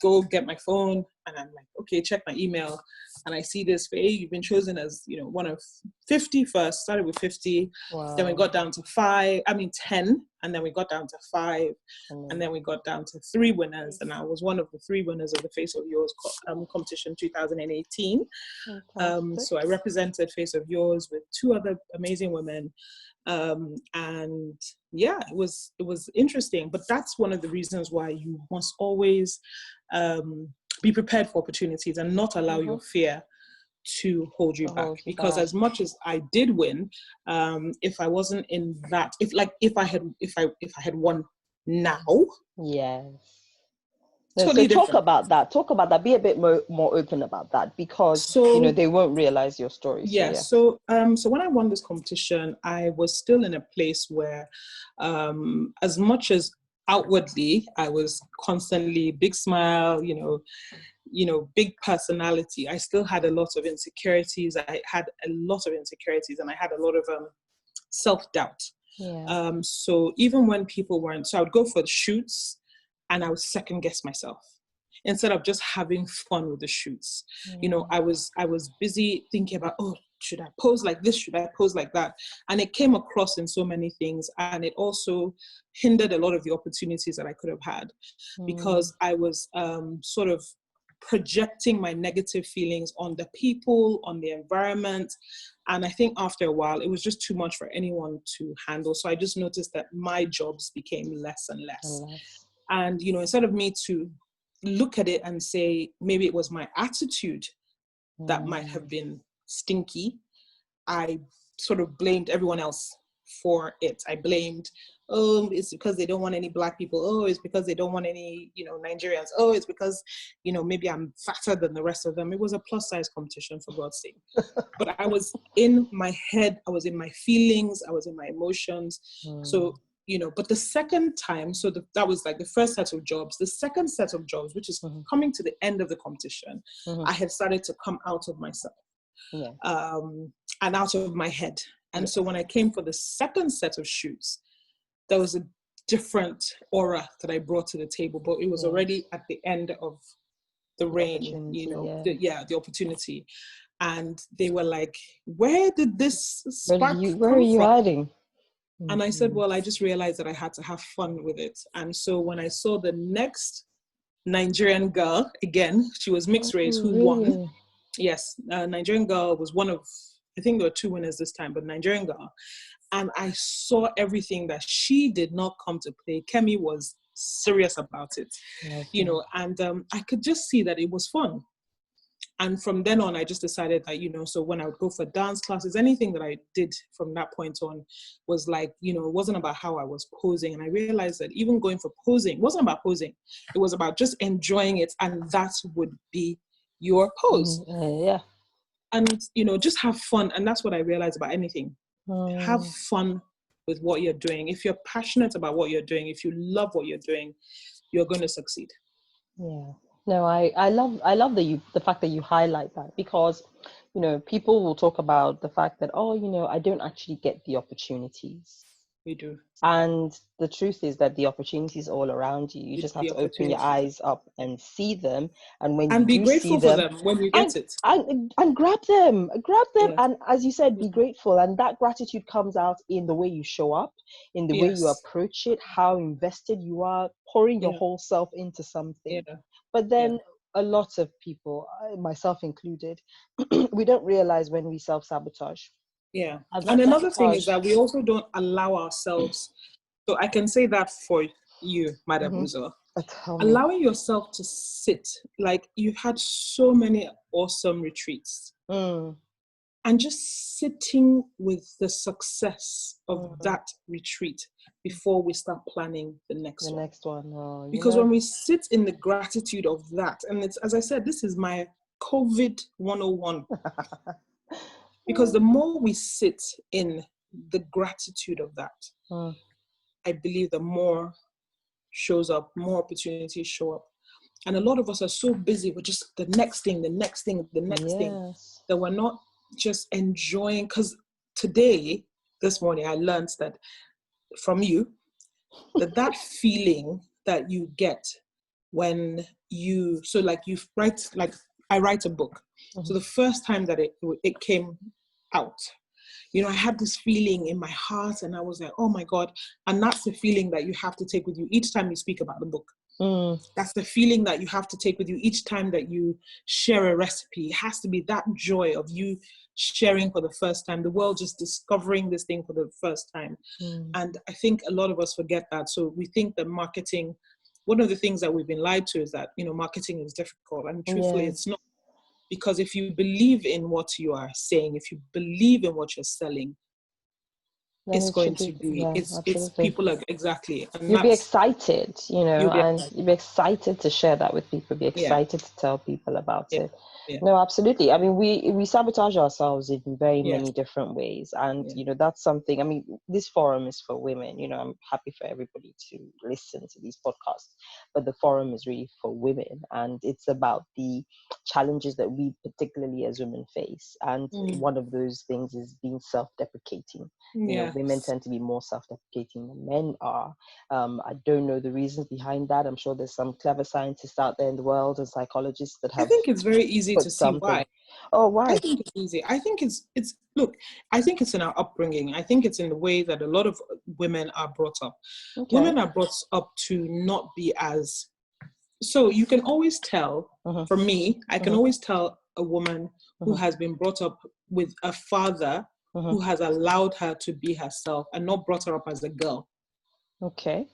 go get my phone and I'm like, okay, check my email. And I see this, Feyi, you've been chosen as, one of 50 first, started with 50. wow. Then we got down to 10. And then we got down to 5. And then we got down to 3 winners. And I was one of the 3 winners of the Face of Yours competition 2018. So I represented Face of Yours with 2 other amazing women. And yeah, it was interesting, but that's one of the reasons why you must always be prepared for opportunities and not allow your fear to hold you back. Because as much as I did win, if I wasn't in that, if I had won now, yes. Totally so talk different. about that. Be a bit more open about that, because they won't realize your story. So when I won this competition, I was still in a place where, as much as outwardly I was constantly big smile, big personality, I still had a lot of insecurities. And I had a lot of self-doubt. Yeah. So even when people weren't, so I would go for the shoots and I would second guess myself instead of just having fun with the shoots. I was busy thinking about, oh, should I pose like this? Should I pose like that? And it came across in so many things. And it also hindered a lot of the opportunities that I could have had, because I was sort of projecting my negative feelings on the people, on the environment. And I think after a while, it was just too much for anyone to handle. So I just noticed that my jobs became less and less. And, instead of me to look at it and say, maybe it was my attitude that might have been stinky, I sort of blamed everyone else for it. I blamed, oh, it's because they don't want any Black people. Oh, it's because they don't want any, Nigerians. Oh, it's because, maybe I'm fatter than the rest of them. It was a plus size competition, for God's sake. But I was in my head, I was in my feelings, I was in my emotions. So, but the second time, so that was like the first set of jobs. The second set of jobs, which is coming to the end of the competition, I had started to come out of myself. And out of my head. And so when I came for the second set of shoots, there was a different aura that I brought to the table, but it was already at the end of the reign, the opportunity. And they were like, where did this spark come from? Where are you hiding? And I said, well, I just realized that I had to have fun with it. And so when I saw the next Nigerian girl, again, she was mixed race, who won. Yes, Nigerian girl was one of, I think there were 2 winners this time, but Nigerian girl. And I saw everything that she did not come to play. Kemi was serious about it, and I could just see that it was fun. And from then on, I just decided that, so when I would go for dance classes, anything that I did from that point on was like, it wasn't about how I was posing. And I realized that even going for posing wasn't about posing. It was about just enjoying it. And that would be your pose. And, just have fun. And that's what I realized about anything. Have fun with what you're doing. If you're passionate about what you're doing, if you love what you're doing, you're going to succeed. Yeah. No, I love the fact that you highlight that, because, people will talk about the fact that, oh, I don't actually get the opportunities. We do. And the truth is that the opportunity is all around you. You just have to open your eyes up and see them. And when you be do grateful see for them when you get it. And grab them. Yeah. And as you said, be grateful. And that gratitude comes out in the way you show up, in the way you approach it, how invested you are, pouring your whole self into something. But then a lot of people, myself included, we don't realize when we self-sabotage. Yeah. And another thing is that we also don't allow ourselves. So I can say that for you, Madam Uzo. Allowing yourself to sit, like you've had so many awesome retreats. And just sitting with the success of that retreat before we start planning the next one. Oh, because when we sit in the gratitude of that, and it's, as I said, this is my COVID 101. Because the more we sit in the gratitude of that, I believe the more shows up, more opportunities show up. And a lot of us are so busy with just the next thing, the next thing, the next thing, that we're not just enjoying. Because this morning, I learned that from you, that feeling that you get when you, so like you write, like I write a book. So the first time that it came out, you know, I had this feeling in my heart and I was like, oh my God. And that's the feeling that you have to take with you each time you speak about the book. That's the feeling that you have to take with you each time that you share a recipe. It has to be that joy of you sharing for the first time, the world just discovering this thing for the first time. And I think a lot of us forget that. So we think that marketing, one of the things that we've been lied to is that, you know, marketing is difficult. And truthfully, it's not. Because if you believe in what you are saying, if you believe in what you're selling, then it's going to be, it's people are, exactly. And you'll be excited, you know, you'll be excited to share that with people, be excited to tell people about it. No, absolutely. I mean, we sabotage ourselves in very many different ways. And, you know, that's something, I mean, this forum is for women. You know, I'm happy for everybody to listen to these podcasts, but the forum is really for women. And it's about the challenges that we particularly as women face. And one of those things is being self-deprecating. You know, women tend to be more self-deprecating than men are. I don't know the reasons behind that. I'm sure there's some clever scientists out there in the world and psychologists that have. I think it's very easy to see why. Oh, why? I think it's easy. I think it's look, I think it's in our upbringing. I think it's in the way that a lot of women are brought up. Women are brought up to not be as, so you can always tell, for me, I can always tell a woman who has been brought up with a father who has allowed her to be herself and not brought her up as a girl. Okay.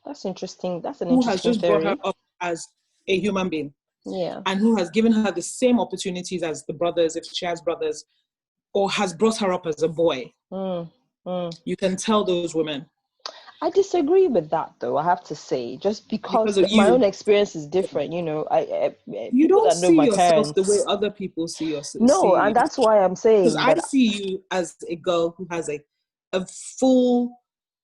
That's interesting. That's an who interesting has just theory. brought her up as a human being. Yeah. And who has given her the same opportunities as the brothers, if she has brothers, or has brought her up as a boy. You can tell those women. I disagree with that, though, I have to say, just because my own experience is different. You know, you don't that know see my yourself parents, the way other people see yourself. No, and that's why I'm saying, because I see you as a girl who has a full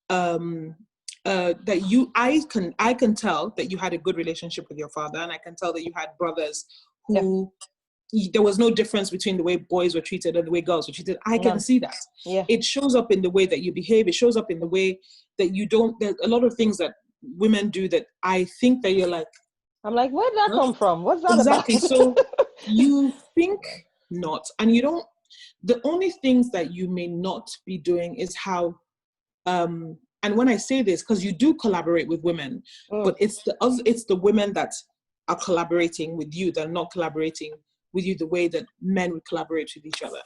that you, I can tell that you had a good relationship with your father, and I can tell that you had brothers who there was no difference between the way boys were treated and the way girls were treated. I can see that. It shows up in the way that you behave. It shows up in the way that you don't. There's a lot of things that women do that I think that you're like, I'm like, where did that come from? What's that exactly about? So you think not, and you don't. The only things that you may not be doing is how and when I say this, because you do collaborate with women, but it's the women that are collaborating with you that are not collaborating with you the way that men would collaborate with each other.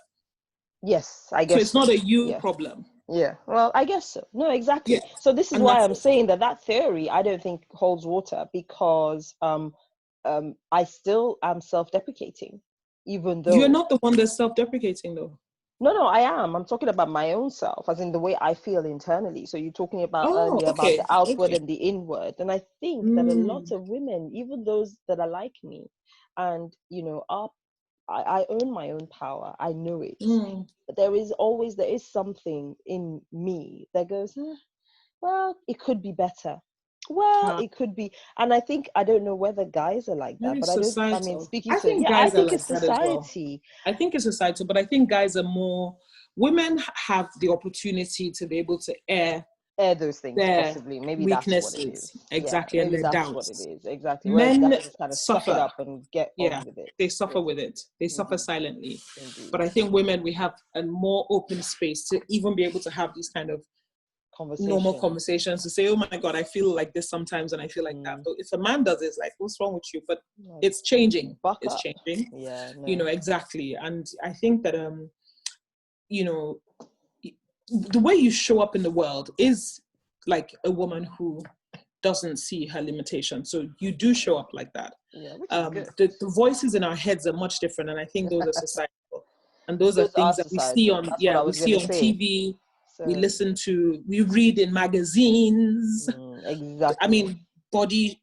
Yes, I guess so. It's not a you problem. Yeah, well, I guess so. No, exactly. So this is why I'm saying that theory I don't think holds water, because I still am self-deprecating, even though you're not the one that's self-deprecating though. No, I am. I'm talking about my own self, as in the way I feel internally. So you're talking about earlier about the outward and the inward. And I think that a lot of women, even those that are like me, and, you know, I own my own power. I know it. But there is something in me that goes, well, it could be better. Well, it could be, and I think, I don't know whether guys are like that, but I don't. I mean, speaking to, I think it's society. I think it's societal, but I think guys are more. Women have the opportunity to be able to air those things, possibly. Maybe weaknesses, that's what it is. exactly, and their doubts. What it is, exactly. Men just kind of suck it up and get on with it. They suffer with it. They suffer silently. But I think women, we have a more open space to even be able to have these kind of normal conversations, to say, oh my God, I feel like this sometimes and I feel like that. But if a man does it, it's like, what's wrong with you? But it's changing. It's changing. Yeah, no. You know, exactly. And I think that you know, the way you show up in the world is like a woman who doesn't see her limitations. So you do show up like that. Yeah, which is good. The voices in our heads are much different, and I think those are societal. And those are things that we see on TV. We listen to, we read in magazines. Exactly. I mean, body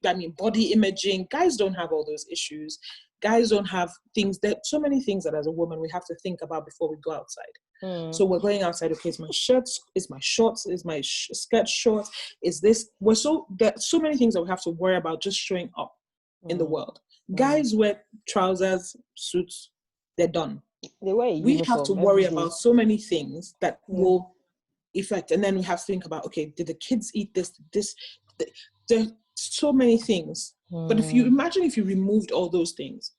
imaging. Guys don't have all those issues. Guys don't have things that, so many things that as a woman we have to think about before we go outside. So we're going outside. Okay, is my shirts? Is my shorts? Is my skirt short? Is this? There's so many things that we have to worry about just showing up in the world. Guys wear trousers, suits. They're done. They wear a We have to uniform worry every day. about so many things that will affect, and then we have to think about, okay, did the kids eat this? There's so many things. But if you imagine if you removed all those things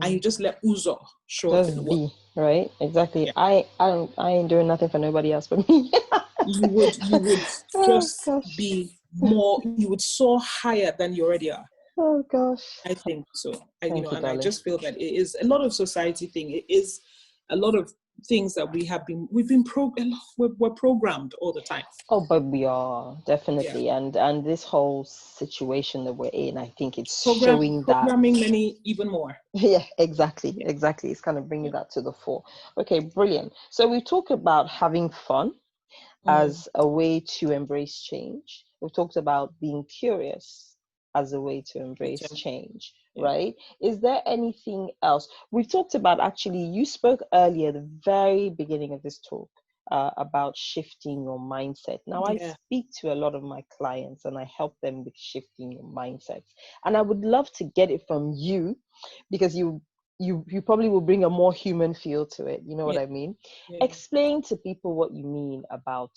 and you just let Uzo show up in the world. Right? Exactly. Yeah. I ain't doing nothing for nobody else but me. You would Oh just gosh. be more, you would soar higher than you already are. Oh gosh. I think so. Thank you, And I darling. just feel that it is a lot of society thing. It is a lot of things that we're programmed all the time. Oh, but we are Yeah. definitely, and this whole situation that we're in, I think it's showing that. Programming many even more. Yeah, exactly. It's kind of bringing that to the fore. Okay, brilliant. So we talk about having fun as a way to embrace change. We've talked about being curious as a way to embrace change, right? Is there anything else? We've talked about, actually, you spoke earlier, the very beginning of this talk, about shifting your mindset. Now, I speak to a lot of my clients and I help them with shifting your mindset. And I would love to get it from you, because you probably will bring a more human feel to it. You know what I mean? Explain to people what you mean about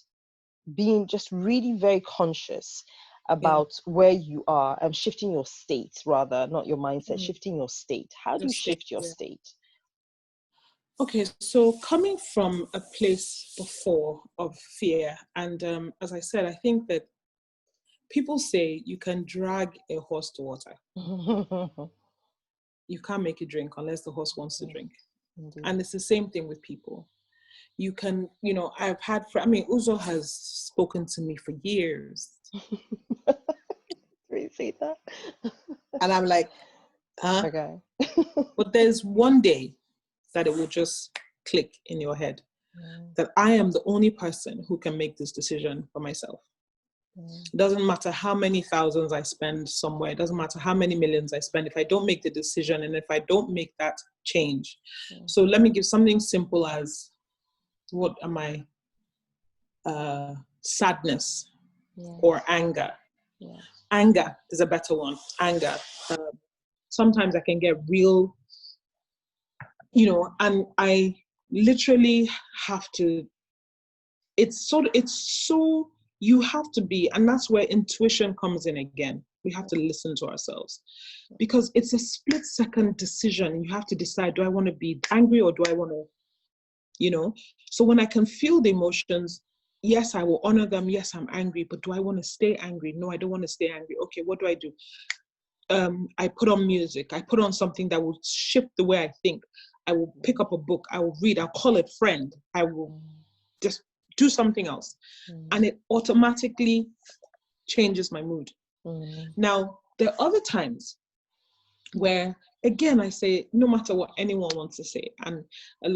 being just really very conscious about where you are and shifting your state, rather, not your mindset, shifting your state. How do you shift your state? Okay, so coming from a place before of fear, and as I said, I think that people say you can drag a horse to water. You can't make it drink unless the horse wants to drink. Indeed. And it's the same thing with people. You can, I've had, Uzo has spoken to me for years. Really say that? And I'm like, huh? Okay. But there's one day that it will just click in your head that I am the only person who can make this decision for myself. It doesn't matter how many thousands I spend somewhere. It doesn't matter how many millions I spend. If I don't make the decision and if I don't make that change. So let me give something simple as, what am I? Sadness or anger. Anger is a better one. Anger. Sometimes I can get real, and I literally have to, it's so, you have to be, and that's where intuition comes in again. We have to listen to ourselves, because it's a split second decision. You have to decide, do I want to be angry or do I want to, so when I can feel the emotions, yes, I will honor them. Yes, I'm angry, but do I want to stay angry? No, I don't want to stay angry. Okay, what do I do? I put on music. I put on something that will shift the way I think. I will pick up a book. I will read. I'll call a friend. I will just do something else. And it automatically changes my mood. Now, there are other times where, again, I say, no matter what anyone wants to say, and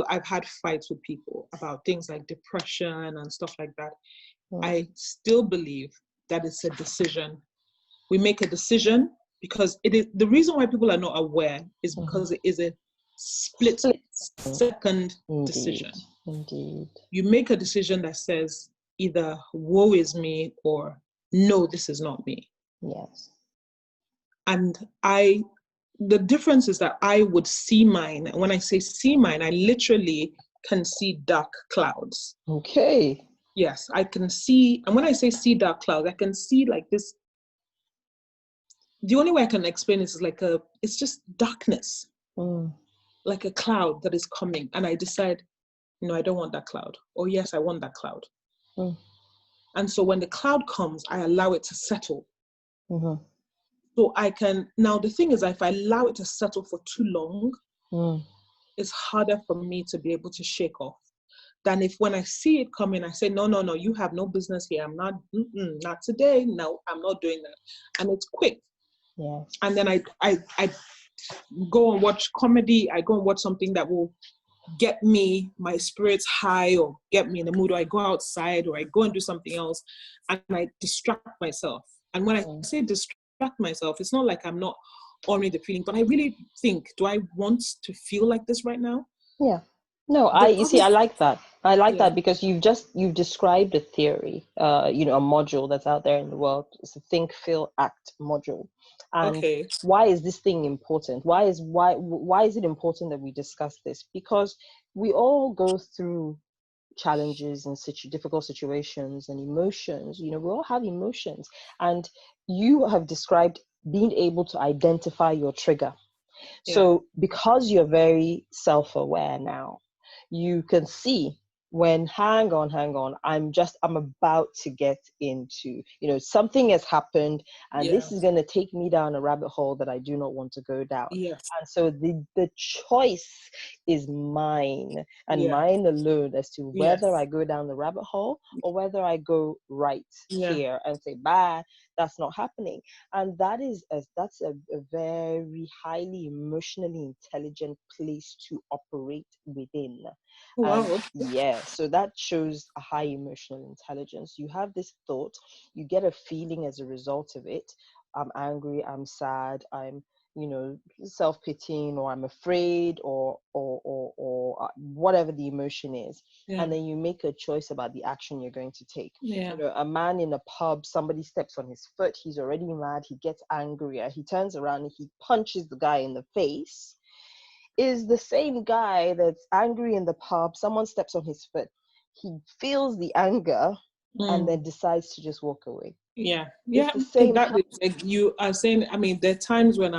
I've had fights with people about things like depression and stuff like that. I still believe that it's a decision. We make a decision, because it is, the reason why people are not aware is because it is a split second decision. Indeed. You make a decision that says either woe is me or no, this is not me. Yes. And the difference is that I would see mine. When I say see mine, I literally can see dark clouds. Okay. Yes, I can see. And when I say see dark clouds, I can see like this. The only way I can explain this is it's just darkness, like a cloud that is coming. And I decide, no, I don't want that cloud. Or yes, I want that cloud. And so when the cloud comes, I allow it to settle. So I can, now the thing is, if I allow it to settle for too long, it's harder for me to be able to shake off than if when I see it coming, I say, no, you have no business here. I'm not, not today. No, I'm not doing that. And it's quick. Yes. And then I go and watch comedy. I go and watch something that will get me, my spirits high, or get me in the mood, or I go outside, or I go and do something else, and I distract myself. And when I say distract, distract myself. It's not like I'm not honoring the feeling, but I really think, do I want to feel like this right now? Yeah. No, The you see, other, I like that. I like yeah, that because you've described a theory, a module that's out there in the world. It's a think, feel, act module. And okay, why is this thing important? Why is it important that we discuss this? Because we all go through challenges and difficult situations and emotions. We all have emotions, and you have described being able to identify your trigger. yeah, So because you're very self-aware now, you can see when, hang on, I'm about to get into, something has happened, and yeah, this is going to take me down a rabbit hole that I do not want to go down. yes, And so the choice is mine and yeah, mine alone as to whether yes, I go down the rabbit hole or whether I go right yeah. here and say, bye, that's not happening. And that's a very highly emotionally intelligent place to operate within. And Wow. yeah, so that shows a high emotional intelligence. You have this thought, you get a feeling as a result of it. I'm angry, I'm sad, I'm self-pitying, or I'm afraid, or whatever the emotion is. Yeah, And then you make a choice about the action you're going to take. yeah, A man in a pub, somebody steps on his foot, he's already mad, he gets angrier, he turns around and he punches the guy in the face. Is the same guy that's angry in the pub, someone steps on his foot, he feels the anger and mm, then decides to just walk away. yeah, It's yeah. the same Exactly. Like you are saying, I mean, there are times when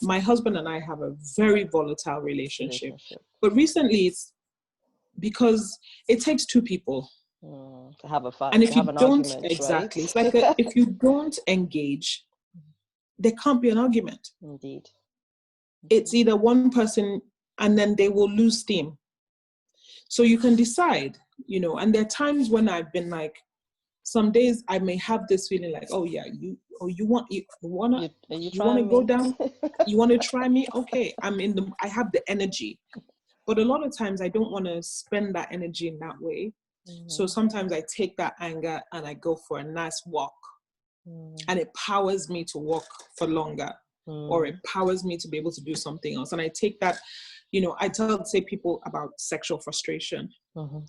my husband and I have a very volatile relationship, relationship. but recently it's because it takes two people. To have a fight, And to if have you an don't, argument, right? exactly, it's like if you don't engage, there can't be an argument. Indeed. It's either one person and then they will lose steam. So you can decide, and there are times when I've been like, some days I may have this feeling like, oh yeah, You you wanna trying go me? down, you wanna try me? Okay, I have the energy. But a lot of times I don't want to spend that energy in that way. So Mm, sometimes I take that anger and I go for a nice walk, mm, and it powers me to walk for longer, or it mm, powers me to be able to do something else. And I take that, I say people about sexual frustration. mhm.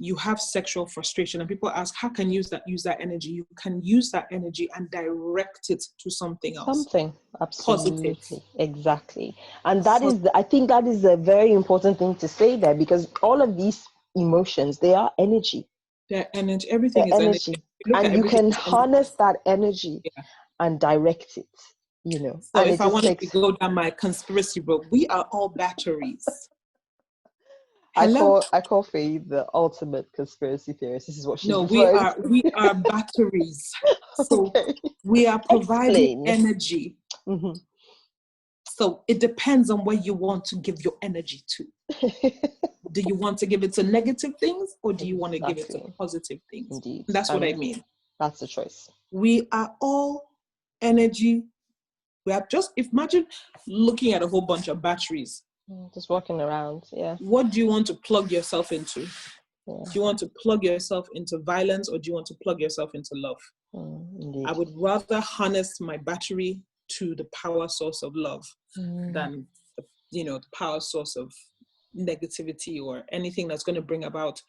You have sexual frustration and people ask, how can you use that energy? You can use that energy and direct it to something else Something, positive. absolutely, exactly. And I think that is a very important thing to say there, because all of these emotions, they are energy. Their energy, everything They're is energy. energy. You look at And you everything can as energy. harness that energy Yeah. and direct it, So and if it I just wanted to takes, go down my conspiracy road, we are all batteries. I Hello? call Feyi the ultimate conspiracy theorist. This is what she's No, referring to. we are batteries. So Okay. we are providing Explain. energy. Hmm. So it depends on where you want to give your energy to. Do you want to give it to negative things, or do you want to give it to Exactly. positive things? Indeed. And that's what I And mean. that's the choice. We are all energy. We are just, imagine looking at a whole bunch of batteries. Just walking around. Yeah. What do you want to plug yourself into? Yeah. Do you want to plug yourself into violence, or do you want to plug yourself into love? I Indeed. would rather harness my battery to the power source of love Mm, than the power source of negativity or anything that's going to bring about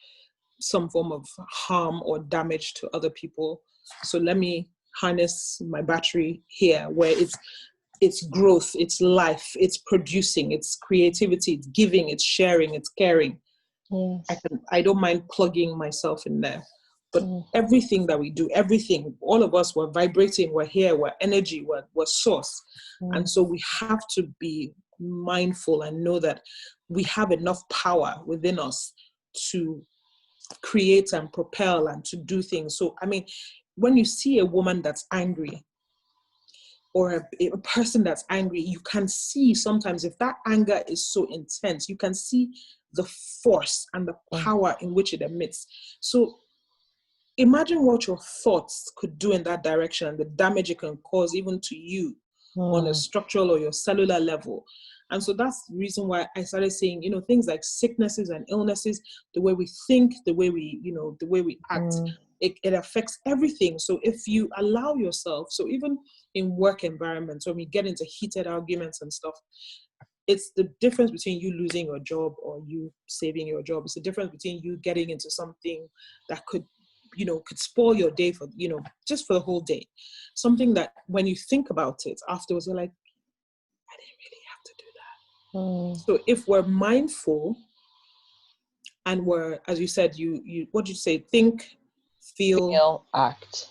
some form of harm or damage to other people. So let me harness my battery here, where it's growth, it's life, it's producing, it's creativity, it's giving, it's sharing, it's caring. yes. I don't mind plugging myself in there. But Mm, everything that we do, everything, all of us, we're vibrating, we're here, we're energy, we're source. And mm, so we have to be mindful and know that we have enough power within us to create and propel and to do things. So, I mean, when you see a woman that's angry, or a person that's angry, you can see sometimes, if that anger is so intense, you can see the force and the mm, power in which it emits. So imagine what your thoughts could do in that direction, and the damage it can cause even to you on a mm, structural or your cellular level. And so that's the reason why I started saying, things like sicknesses and illnesses, the way we think, the way we act, mm. it affects everything. So if you allow yourself, so even in work environments, when we get into heated arguments and stuff, it's the difference between you losing your job or you saving your job. It's the difference between you getting into something that could, could spoil your day for, just for the whole day. Something that when you think about it afterwards, you're like, I didn't really have to do that. So if we're mindful and we're, as you said, you what did you say? Think, feel, act.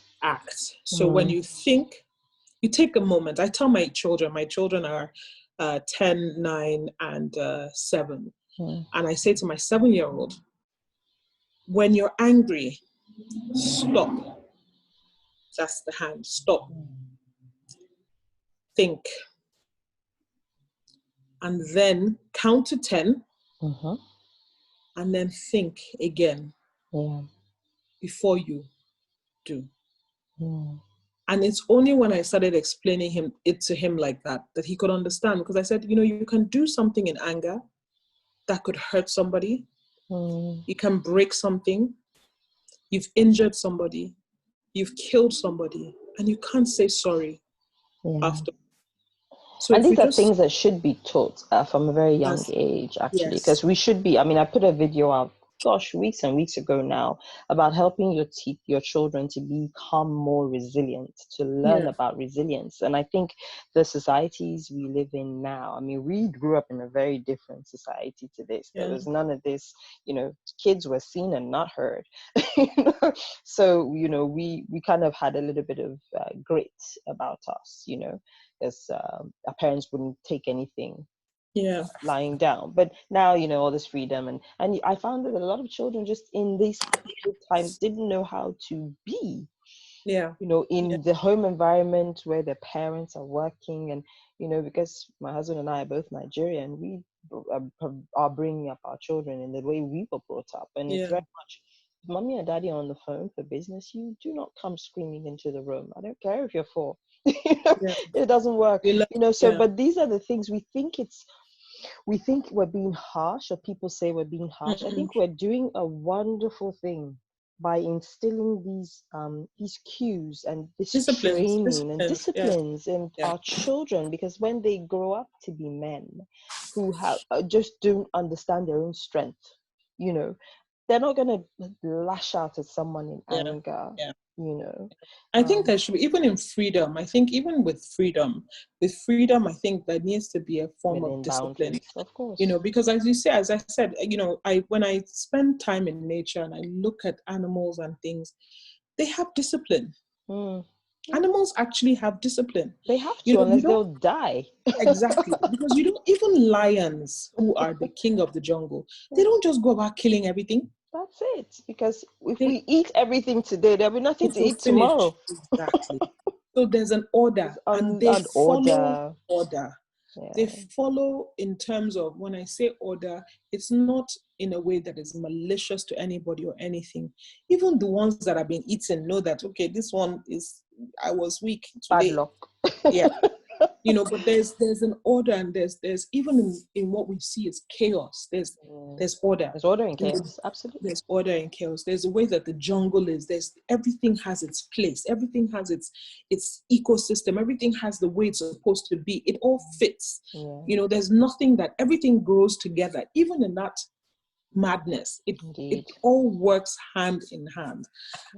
So when you think, you take a moment. I tell my children are 10, 9, and 7. And I say to my 7-year-old, when you're angry, stop. That's the hand. Stop. Think. And then count to 10. And then think again before you do. And it's only when I started explaining it to him like that he could understand. Because I said, you can do something in anger that could hurt somebody. You can break something. You've injured somebody. You've killed somebody. And you can't say sorry after. So and if we these are just, things that should be taught from a very young age, actually, because yes, we should be. I mean, I put a video out, weeks and weeks ago now, about helping your children to become more resilient, to learn about resilience. And I think the societies we live in now, I mean, we grew up in a very different society to this. There was none of this, kids were seen and not heard. So, we kind of had a little bit of grit about us, because our parents wouldn't take anything lying down. But now, all this freedom, and I found that a lot of children just in these times didn't know how to be in the home environment where their parents are working. And because my husband and I are both Nigerian, we are bringing up our children in the way we were brought up. And it's very much, mommy and daddy are on the phone for business, you do not come screaming into the room. I don't care if you're 4. It doesn't work. But these are the things we think we're being harsh, or people say we're being harsh. I think we're doing a wonderful thing by instilling these cues and this training and disciplines in our children, because when they grow up to be men who have just don't understand their own strength, they're not going to lash out at someone in anger. I think there should be, even in freedom, I think even with freedom, I think there needs to be a form of discipline. Boundaries, of course. Because as I said, when I spend time in nature and I look at animals and things, they have discipline. Animals actually have discipline. They have to, unless they'll die. Exactly. Because even lions, who are the king of the jungle, they don't just go about killing everything. That's it. Because if we eat everything today, there'll be nothing to eat tomorrow. Exactly. So there's an order, and they follow order. They follow in terms of, when I say order, it's not in a way that is malicious to anybody or anything. Even the ones that have been eaten know that, okay, this one I was weak today. Bad luck. But there's an order, and there's even in what we see is chaos. There's order. There's order in chaos. Absolutely. There's order in chaos. There's a way that the jungle is. Everything has its place. Everything has its ecosystem. Everything has the way it's supposed to be. It all fits. There's nothing that, everything grows together. Even in that madness, it all works hand in hand.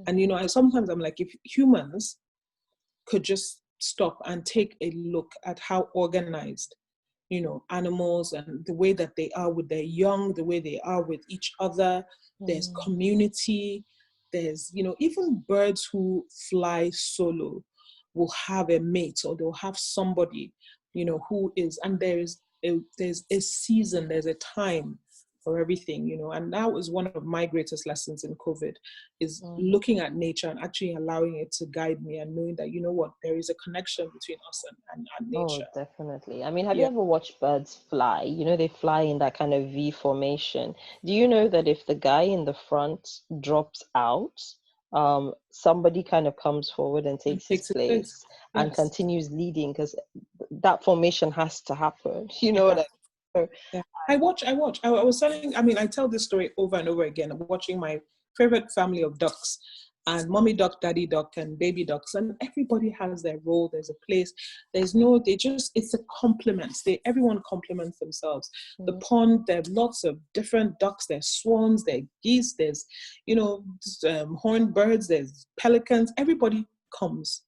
And sometimes I'm like, if humans could just stop and take a look at how organized animals, and the way that they are with their young, the way they are with each other. There's community. There's even birds who fly solo will have a mate, or they'll have somebody who is, and there's a season, there's a time for everything. And that was one of my greatest lessons in COVID, is looking at nature and actually allowing it to guide me, and knowing that, there is a connection between us and nature. Oh, definitely. I mean, have you ever watched birds fly? They fly in that kind of V formation. Do you know that if the guy in the front drops out, somebody kind of comes forward and takes his place and continues leading, because that formation has to happen. What I mean? I watch. I was telling, I tell this story over and over again. I'm watching my favorite family of ducks, and mommy duck, daddy duck, and baby ducks, and everybody has their role. There's a place. It's a compliment. Everyone compliments themselves. The pond, there are lots of different ducks. There's swans, there's geese, there's, horned birds, there's pelicans. Everybody comes,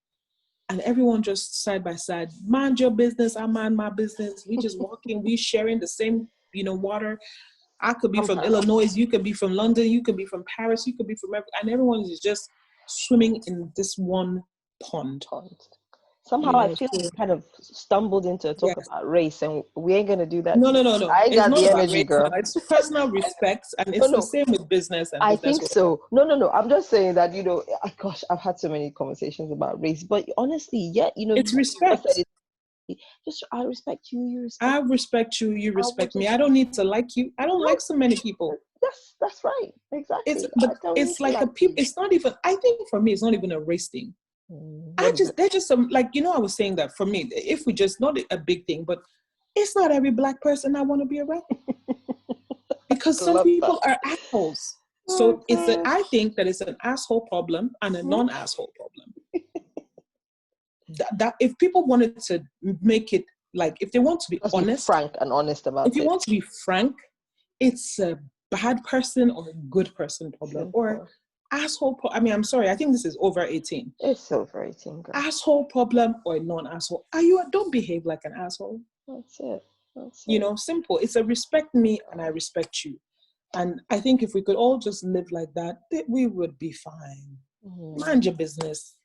and everyone just side by side, mind your business, I mind my business. We just walking, we sharing the same, water. I could be from Illinois, you could be from London, you could be from Paris, you could be from and everyone is just swimming in this one pond. Somehow I feel we kind of stumbled into a talk about race, and we ain't gonna do that. No. I It's got not the about energy, race, girl. it's personal respect, and it's the same with business and I business think so. No. I'm just saying that, gosh, I've had so many conversations about race, but honestly, it's respect. Just I respect you, you respect I respect you, you respect me. I don't need to like you. I don't like so many people. That's right. Exactly. It's like it's not even, I think for me, it's not even a race thing. They're just some, I was saying that for me, if we just, not a big thing, but it's not every Black person I want to be around. Because some people are assholes. So I think that it's an asshole problem and a non-asshole problem. that if people wanted to make it, if they want to be honest, frank and honest about it. If you want to be frank, it's a bad person or a good person problem. Or asshole I'm sorry, I think this is over 18. It's over 18, girl. Asshole problem or non-asshole. Don't behave like an asshole. That's it. Simple. It's a respect me and I respect you. And I think if we could all just live like that, we would be fine. Mind your business.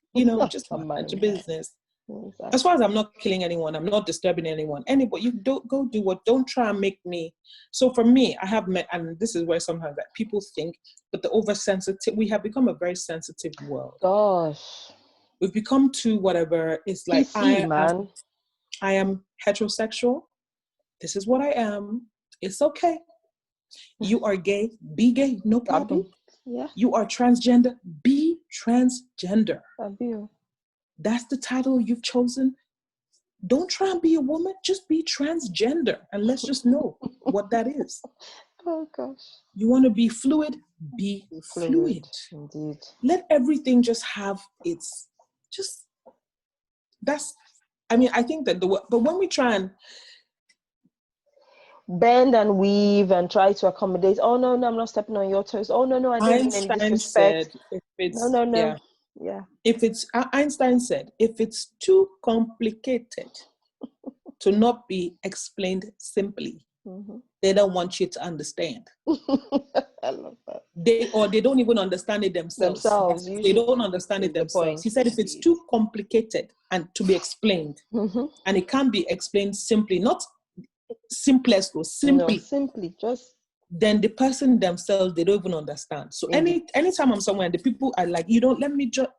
Just mind your business. Exactly. As far as I'm not killing anyone, I'm not disturbing anyone. Anybody, you don't go do what. Don't try and make me. So for me, I have met, and this is where sometimes that people think, but the oversensitive. We have become a very sensitive world. Gosh, we've become too whatever. It's like PC, I am heterosexual. This is what I am. It's okay. You are gay. Be gay. No problem. Yeah. You are transgender. Be transgender. Abuse. That's the title you've chosen. Don't try and be a woman. Just be transgender. And let's just know what that is. Oh, gosh. You want to be fluid? Be fluid. Indeed. Let everything just have its, I think that but when we try and bend and weave and try to accommodate, oh, no, I'm not stepping on your toes. Oh, no, I didn't mean any disrespect. No. Yeah. Einstein said, if it's too complicated to not be explained simply, they don't want you to understand. I love that. They don't even understand it themselves. They don't understand it themselves. He said, if it's too complicated and to be explained, and it can't be explained simply, not simplest or simply. No, simply, just. Then the person themselves, they don't even understand. So anytime I'm somewhere and the people are like, you don't let me just.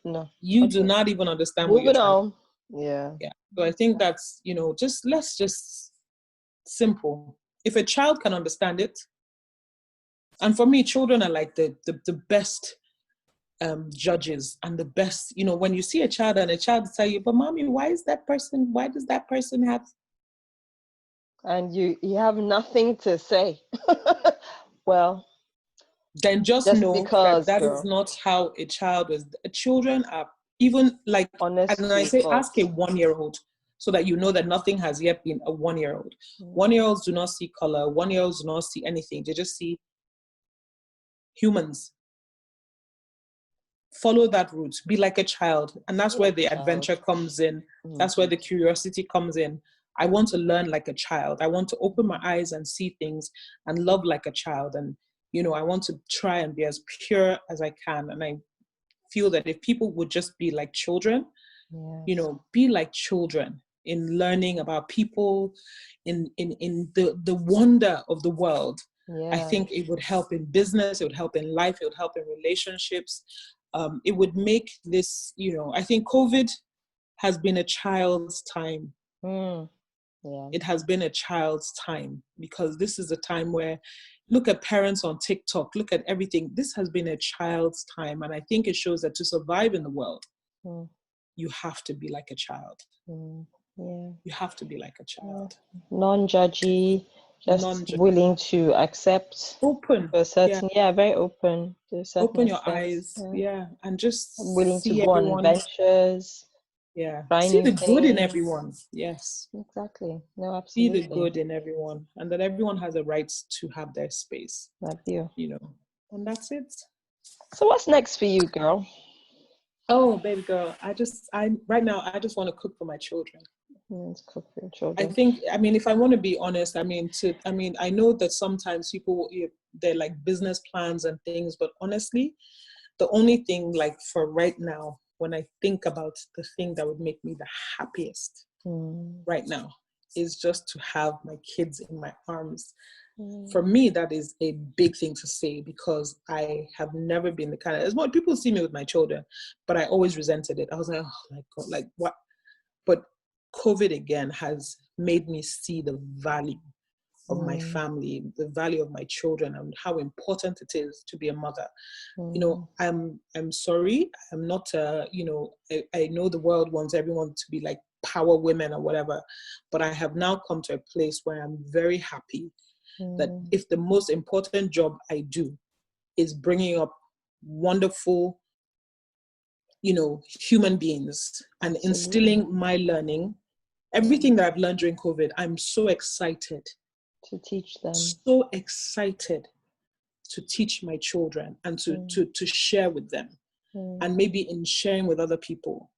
No. You do not even understand what you're trying. Yeah. So I think that's, let's just simple. If a child can understand it, and for me, children are like the best judges and the best, when you see a child and a child tell you, but mommy, why does that person have? And you have nothing to say. Well, then just know that is not how a child is. Children are even like, honest, and I say ask a 1-year-old so that you know that nothing has yet been a 1-year-old. 1-year-olds do not see color. 1-year-olds do not see anything. They just see humans. Follow that route. Be like a child. And that's where the adventure comes in. That's where the curiosity comes in. I want to learn like a child. I want to open my eyes and see things and love like a child. And, I want to try and be as pure as I can. And I feel that if people would just be like children, be like children in learning about people, in the wonder of the world. Yeah. I think it would help in business. It would help in life. It would help in relationships. It would make this, I think COVID has been a child's time. Yeah. It has been a child's time because this is a time where, look at parents on TikTok, look at everything. This has been a child's time. And I think it shows that to survive in the world, you have to be like a child. Yeah. You have to be like a child. Non-judgy, Just non-judgmental, willing to accept open. to a Yeah, certain, yeah, very open to a certain open your extent. eyes. Yeah. Yeah, and just Willing to see go on everyone. adventures, Yeah, try see new the good in things. everyone. Yes, Exactly. No, see the absolutely. good in everyone, and that everyone has a right to have their space. Love you. You know, and that's it. So what's next for you, girl? Oh, baby girl, I right now I just want to cook for my children. Let's cook for your I children. think, I mean, if I want to be honest, I know that sometimes people, they're like business plans and things, but honestly, the only thing like for right now, when I think about the thing that would make me the happiest right now is just to have my kids in my arms. For me, that is a big thing to say because I have never been the kind of, as much people see me with my children, but I always resented it. I was like, oh my God, like what? But COVID again has made me see the value of my family, the value of my children, and how important it is to be a mother. You know, I'm sorry, I'm not. I know the world wants everyone to be like power women or whatever, but I have now come to a place where I'm very happy that if the most important job I do is bringing up wonderful, human beings and Absolutely. instilling my learning, everything that I've learned during COVID, I'm To teach them. so excited to teach my children and to share with them. And maybe in sharing with other people,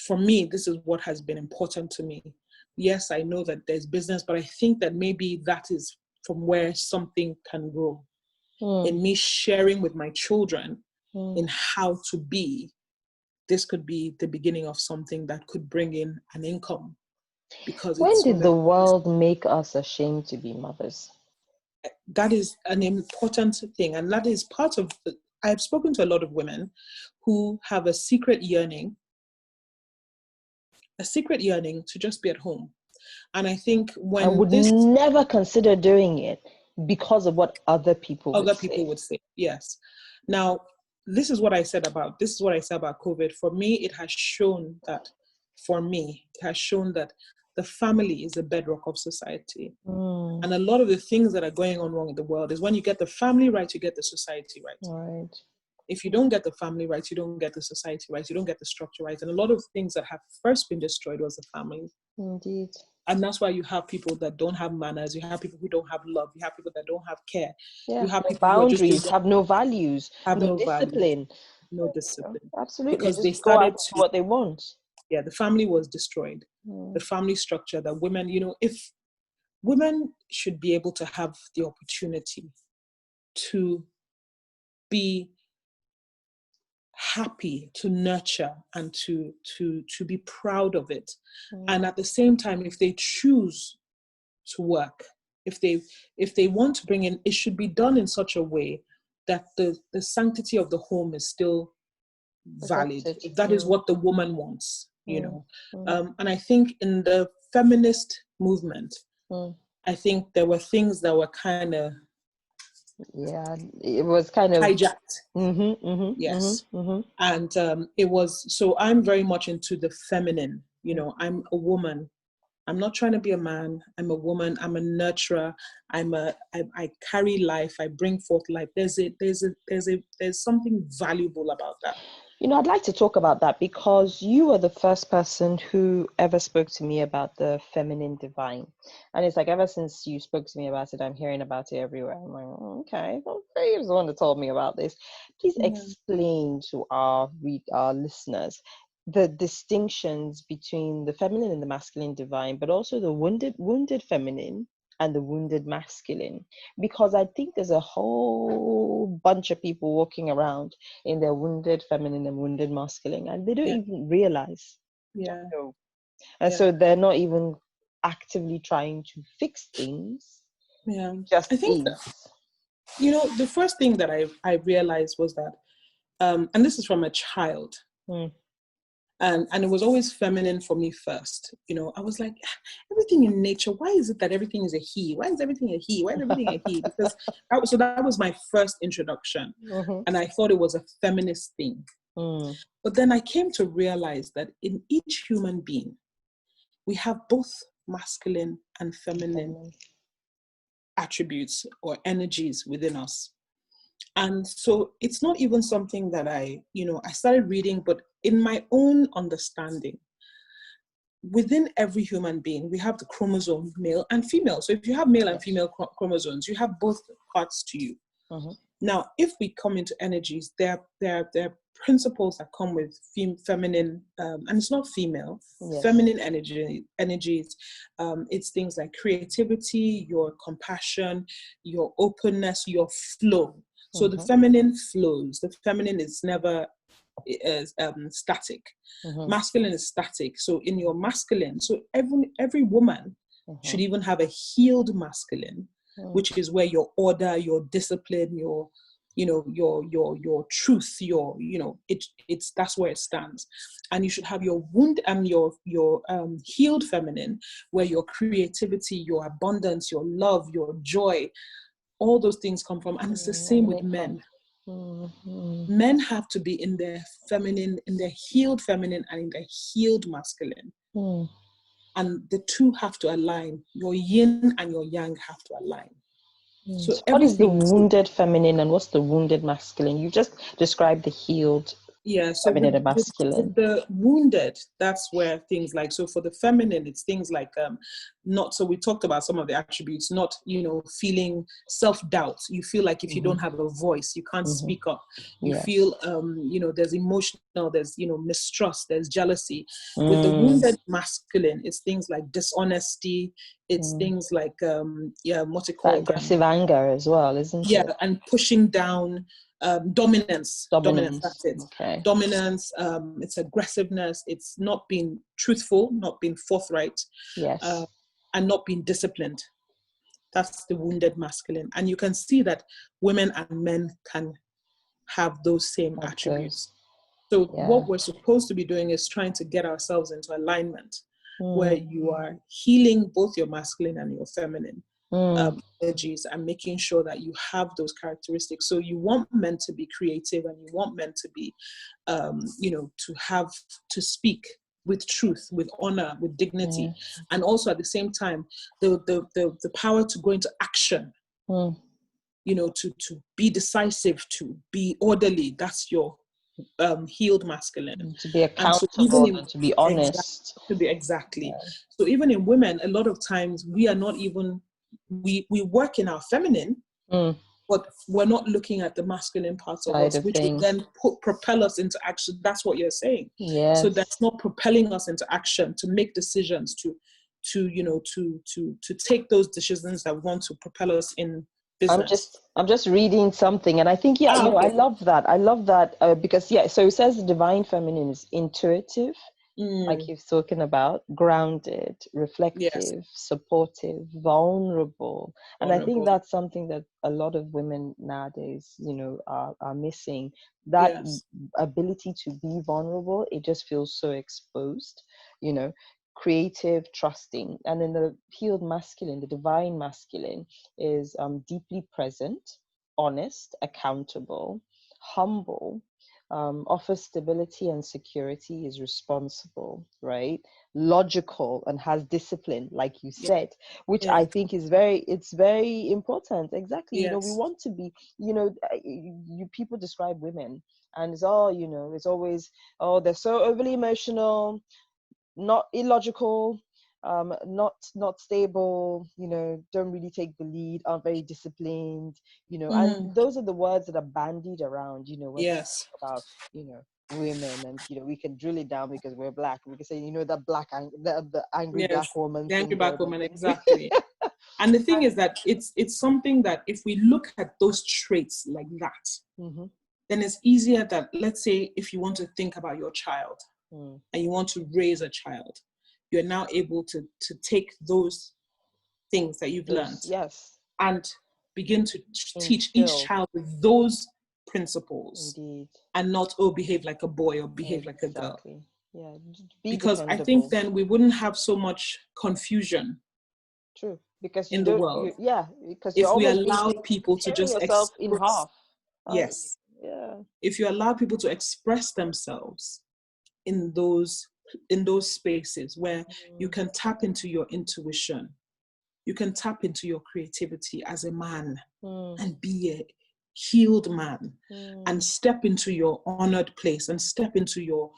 for me, this is what has been important to me. Yes, I know that there's business, but I think that maybe that is from where something can grow. In me sharing with my children in how to be, this could be the beginning of something that could bring in an income because When it's did the world make us ashamed to be mothers? that is an important thing. And that is part of, I've spoken to a lot of women who have a secret yearning to just be at home. And I think I when would never consider doing it because of what other people would other people say. would say, yes. Now, this is what I said about COVID. For me, it has shown that the family is the bedrock of society. And a lot of the things that are going on wrong in the world is when you get the family right, you get the society right. Right. If you don't get the family right, you don't get the society right, you don't get the structure right. And a lot of things that have first been destroyed was the family. Indeed. And that's why you have people that don't have manners, you have people who don't have love, you have people that don't have care, Yeah. you have No people who are just boundaries, have no values, have no no values, discipline. no discipline. Absolutely. Because they Just go out started and do to, what they want. the family was destroyed. The family structure that women, if women should be able to have the opportunity to be happy, to nurture, and to be proud of it. And at the same time, if they choose to work, if they want to bring in, it should be done in such a way that the sanctity of the home is still valid, Protected. if that is what the woman wants. And I think in the feminist movement, I think there were things that were kind of Yeah, it was kind of. hijacked. Mm-hmm. Yes. And it was, so I'm very much into the feminine. I'm a woman. I'm not trying to be a man. I'm a woman. I'm a nurturer. I carry life. I bring forth life. There's something valuable about that. I'd like to talk about that because you were the first person who ever spoke to me about the feminine divine. And it's like ever since you spoke to me about it, I'm hearing about it everywhere. I'm like, oh, okay, well, Faye's the one that told me about this. Please explain to our listeners the distinctions between the feminine and the masculine divine, but also the wounded feminine and the wounded masculine. Because I think there's a whole bunch of people walking around in their wounded feminine and wounded masculine, and they don't even realize. Yeah. And so they're not even actively trying to fix things. Yeah. Just I think is. the first thing that I realized was that, and this is from a child, and it was always feminine for me first. I was like, everything in nature, why is it that everything is a he? Why is everything a he? Why is everything a he? Because that was my first introduction, and I thought it was a feminist thing. But then I came to realize that in each human being, we have both masculine and feminine attributes or energies within us. And so it's not even something that I started reading, but in my own understanding, within every human being, we have the chromosome male and female. So if you have male and female chromosomes, you have both parts to you. Now, if we come into energies, there are principles that come with feminine, and it's not female, feminine energies. It's things like creativity, your compassion, your openness, your flow. So the feminine flows. The feminine is never static. Masculine is static. So in your masculine, so every woman should even have a healed masculine, which is where your order, your discipline, your truth, it's that's where it stands. And you should have your wound and your healed feminine, where your creativity, your abundance, your love, your joy, all those things come from. And it's the same with men. Men have to be in their feminine, in their healed feminine and in their healed masculine. And the two have to align. Your yin and your yang have to align. So what is the wounded feminine and what's the wounded masculine? You just described the healed feminine and masculine. With the wounded, that's where things like, so for the feminine, it's things like we talked about some of the attributes, not, feeling self-doubt. You feel like if you don't have a voice, you can't speak up. You feel, there's emotional, there's, mistrust, there's jealousy. With the wounded masculine, it's things like dishonesty. It's things like, aggressive anger as well, isn't it? Yeah, and pushing down. Dominance, that's it. Dominance, it's aggressiveness, it's not being truthful, not being forthright, and not being disciplined. That's the wounded masculine. And you can see that women and men can have those same attributes. So what we're supposed to be doing is trying to get ourselves into alignment, where you are healing both your masculine and your feminine energies, and making sure that you have those characteristics. So you want men to be creative, and you want men to be, to speak with truth, with honor, with dignity, and also at the same time, the power to go into action. To be decisive, to be orderly. That's your healed masculine. To be accountable and to be honest. Exactly. So even in women, a lot of times we are not even, we work in our feminine, but we're not looking at the masculine parts of us, which will then propel us into action. That's what you're saying. So that's not propelling us into action, to make decisions, to take those decisions that want to propel us in business. I'm just reading something, and I think I love that. Because so it says the divine feminine is intuitive, like you've spoken about, grounded, reflective, supportive, vulnerable. And I think that's something that a lot of women nowadays, are missing. That ability to be vulnerable, it just feels so exposed, creative, trusting. And then the healed masculine, the divine masculine, is deeply present, honest, accountable, humble, offers stability and security, is responsible, right? Logical, and has discipline, like you said, which I think is very important. Exactly. We want to be, people describe women and it's it's always, they're so overly emotional, not illogical, not stable, don't really take the lead, aren't very disciplined, and those are the words that are bandied around, when we talk about, women. And we can drill it down because we're black. We can say, the angry black woman. The angry black woman, exactly. And the thing is that it's something that if we look at those traits like that, then it's easier that, let's say, if you want to think about your child, and you want to raise a child, you're now able to take those things that you've learned and begin to teach each child those principles. Indeed. And not, behave like a boy or behave like a girl. Because dependable. I think then we wouldn't have so much confusion. True. Because in the world. Because if we allow people to just yourself in half. If you allow people to express themselves in those in those spaces where you can tap into your intuition, you can tap into your creativity as a man and be a healed man and step into your honored place and step into your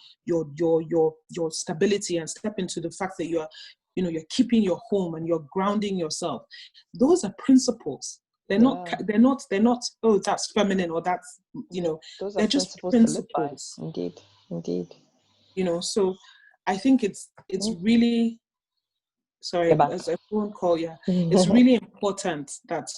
stability and step into the fact that you're keeping your home and you're grounding yourself. Those are principles. They're not, oh, that's feminine or that's, those are they're just principles to live by. principles. Indeed. So I think it's really, sorry, as a phone call, it's really important that,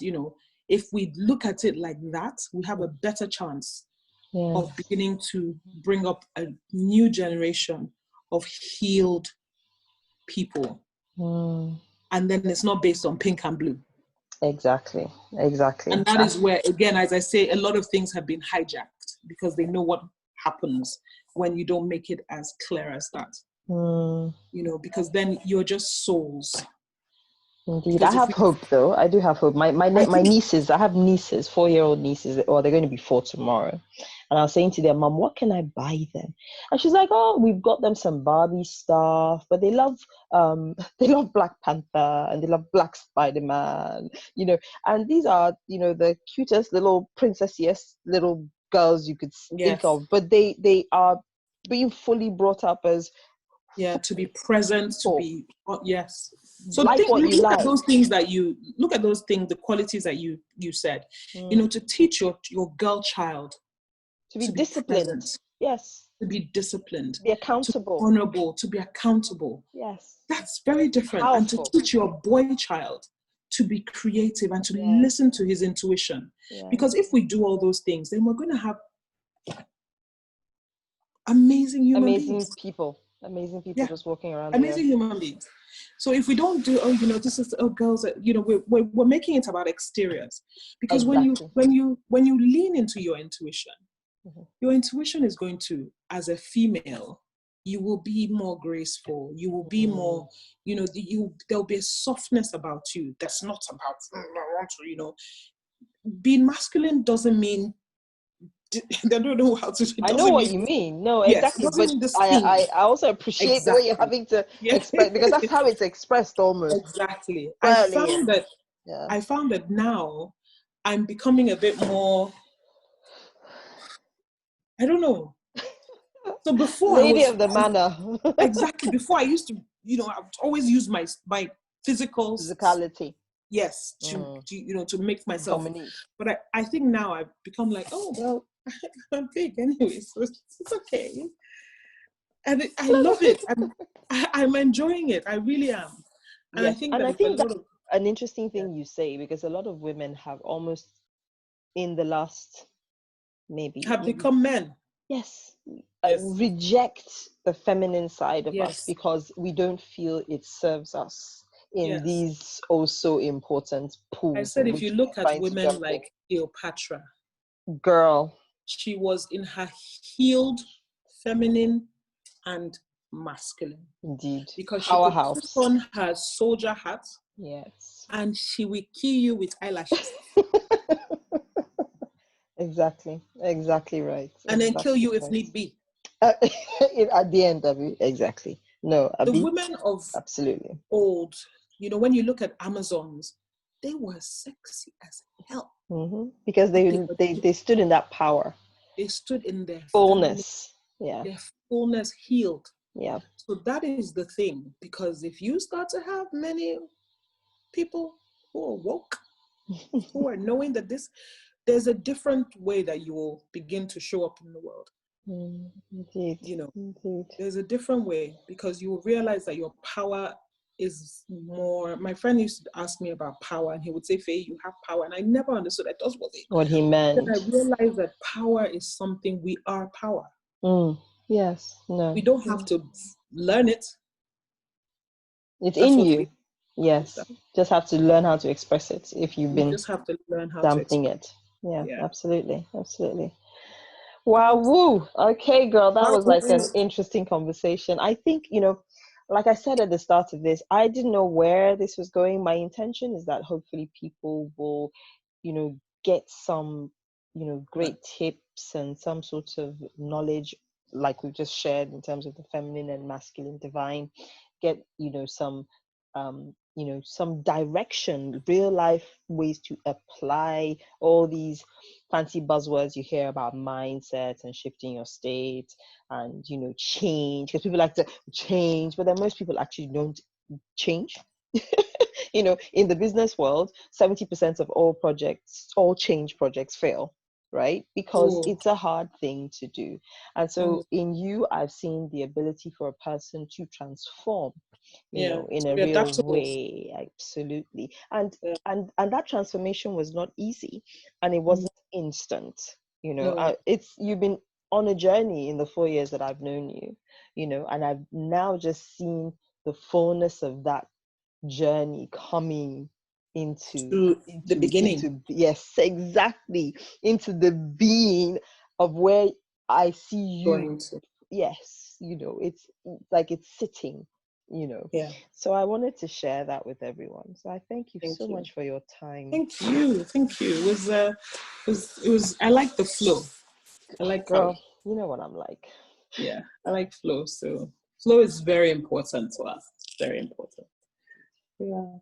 if we look at it like that, we have a better chance of beginning to bring up a new generation of healed people. And then it's not based on pink and blue. Exactly. And that is where, again, as I say, a lot of things have been hijacked because they know what happens when you don't make it as clear as that. Because then you're just souls. Indeed. I have hope, though. I do have hope. My nieces, I have nieces, 4-year-old nieces, or they're going to be 4 tomorrow. And I was saying to them, Mom, what can I buy them? And she's like, oh, we've got them some Barbie stuff, but they love Black Panther and they love Black Spider-Man, and these are, the cutest little princessiest little girls you could think of, but they are being fully brought up as to be present, to be so like look at those things the qualities that you said, to teach your girl child to be disciplined, present, yes, to be disciplined, be accountable, to be honorable, to be accountable, yes, that's very different. powerful. And to teach your boy child to be creative and to listen to his intuition, because if we do all those things, then we're going to have amazing people just walking around. Amazing human beings. So if we don't do, this is girls that, we're making it about exteriors, because when you lean into your intuition, your intuition is going to, as a female, you will be more graceful. You will be more, there'll be a softness about you that's not about, I want to, being masculine doesn't mean they don't know how to. I know what you mean. No, exactly. But I also appreciate the way you're having to express, because that's how it's expressed almost. Exactly. I found that now I'm becoming a bit more, I don't know. So before lady of the manor. Exactly. Before I used to, I would always use my physicality. Yes, to make myself. But I think now I've become like, oh well, I'm big anyway, so it's okay. And I love it. I'm enjoying it. I really am. And I think that's an interesting thing you say, because a lot of women have almost, in the last have become men. Yes. Reject the feminine side of us because we don't feel it serves us in these also important pools. I said, if you look at women like Cleopatra, girl, she was in her healed, feminine, and masculine. Indeed. Because she could put on her soldier hat. Yes. And she will kill you with eyelashes. Exactly right. And then kill you if need be. At the end of it, exactly. No, the women of absolutely old, when you look at Amazons, they were sexy as hell. Because they stood in that power. They stood in their fullness. Their fullness, healed. Yeah. So that is the thing, because if you start to have many people who are woke, who are knowing that there's a different way that you will begin to show up in the world. Indeed. Indeed. There's a different way, because you will realize that your power is more. My friend used to ask me about power, and he would say, Feyi, you have power. And I never understood that. That's what he meant. Then I realized that power is something, we are power. Yes. No. We don't have to learn it. It's in you. Yes. Just have to learn how to express it if you've been just have to learn how damping it. Yeah, absolutely. Wow, woo. Okay, girl, that was like an interesting conversation. I think, like I said at the start of this, I didn't know where this was going. My intention is that hopefully people will, get some, great tips and some sort of knowledge like we've just shared in terms of the feminine and masculine divine, get, some direction, real life ways to apply all these fancy buzzwords you hear about mindset and shifting your state and, change, because people like to change, but then most people actually don't change. In the business world, 70% of all change projects fail, right? Because Oh, it's a hard thing to do. And oh, so in you, I've seen the ability for a person to transform, yeah. in To a be real adaptable. way. Absolutely. And Yeah. and that transformation was not easy, and it Mm, wasn't instant. no. It's you've been on a journey in the 4 years that I've known you, and I've now just seen the fullness of that journey coming into To the into beginning. into yes, exactly, into the being of where I see you. Going to. Yes, it's like it's sitting, Yeah. so I wanted to share that with everyone. So I thank you so Thank you. much for your time. Thank you. Thank you. It was. I like the flow. I like how. Girl, you know what I'm like. Yeah. I like flow. So flow is very important to us. Very important. Yeah.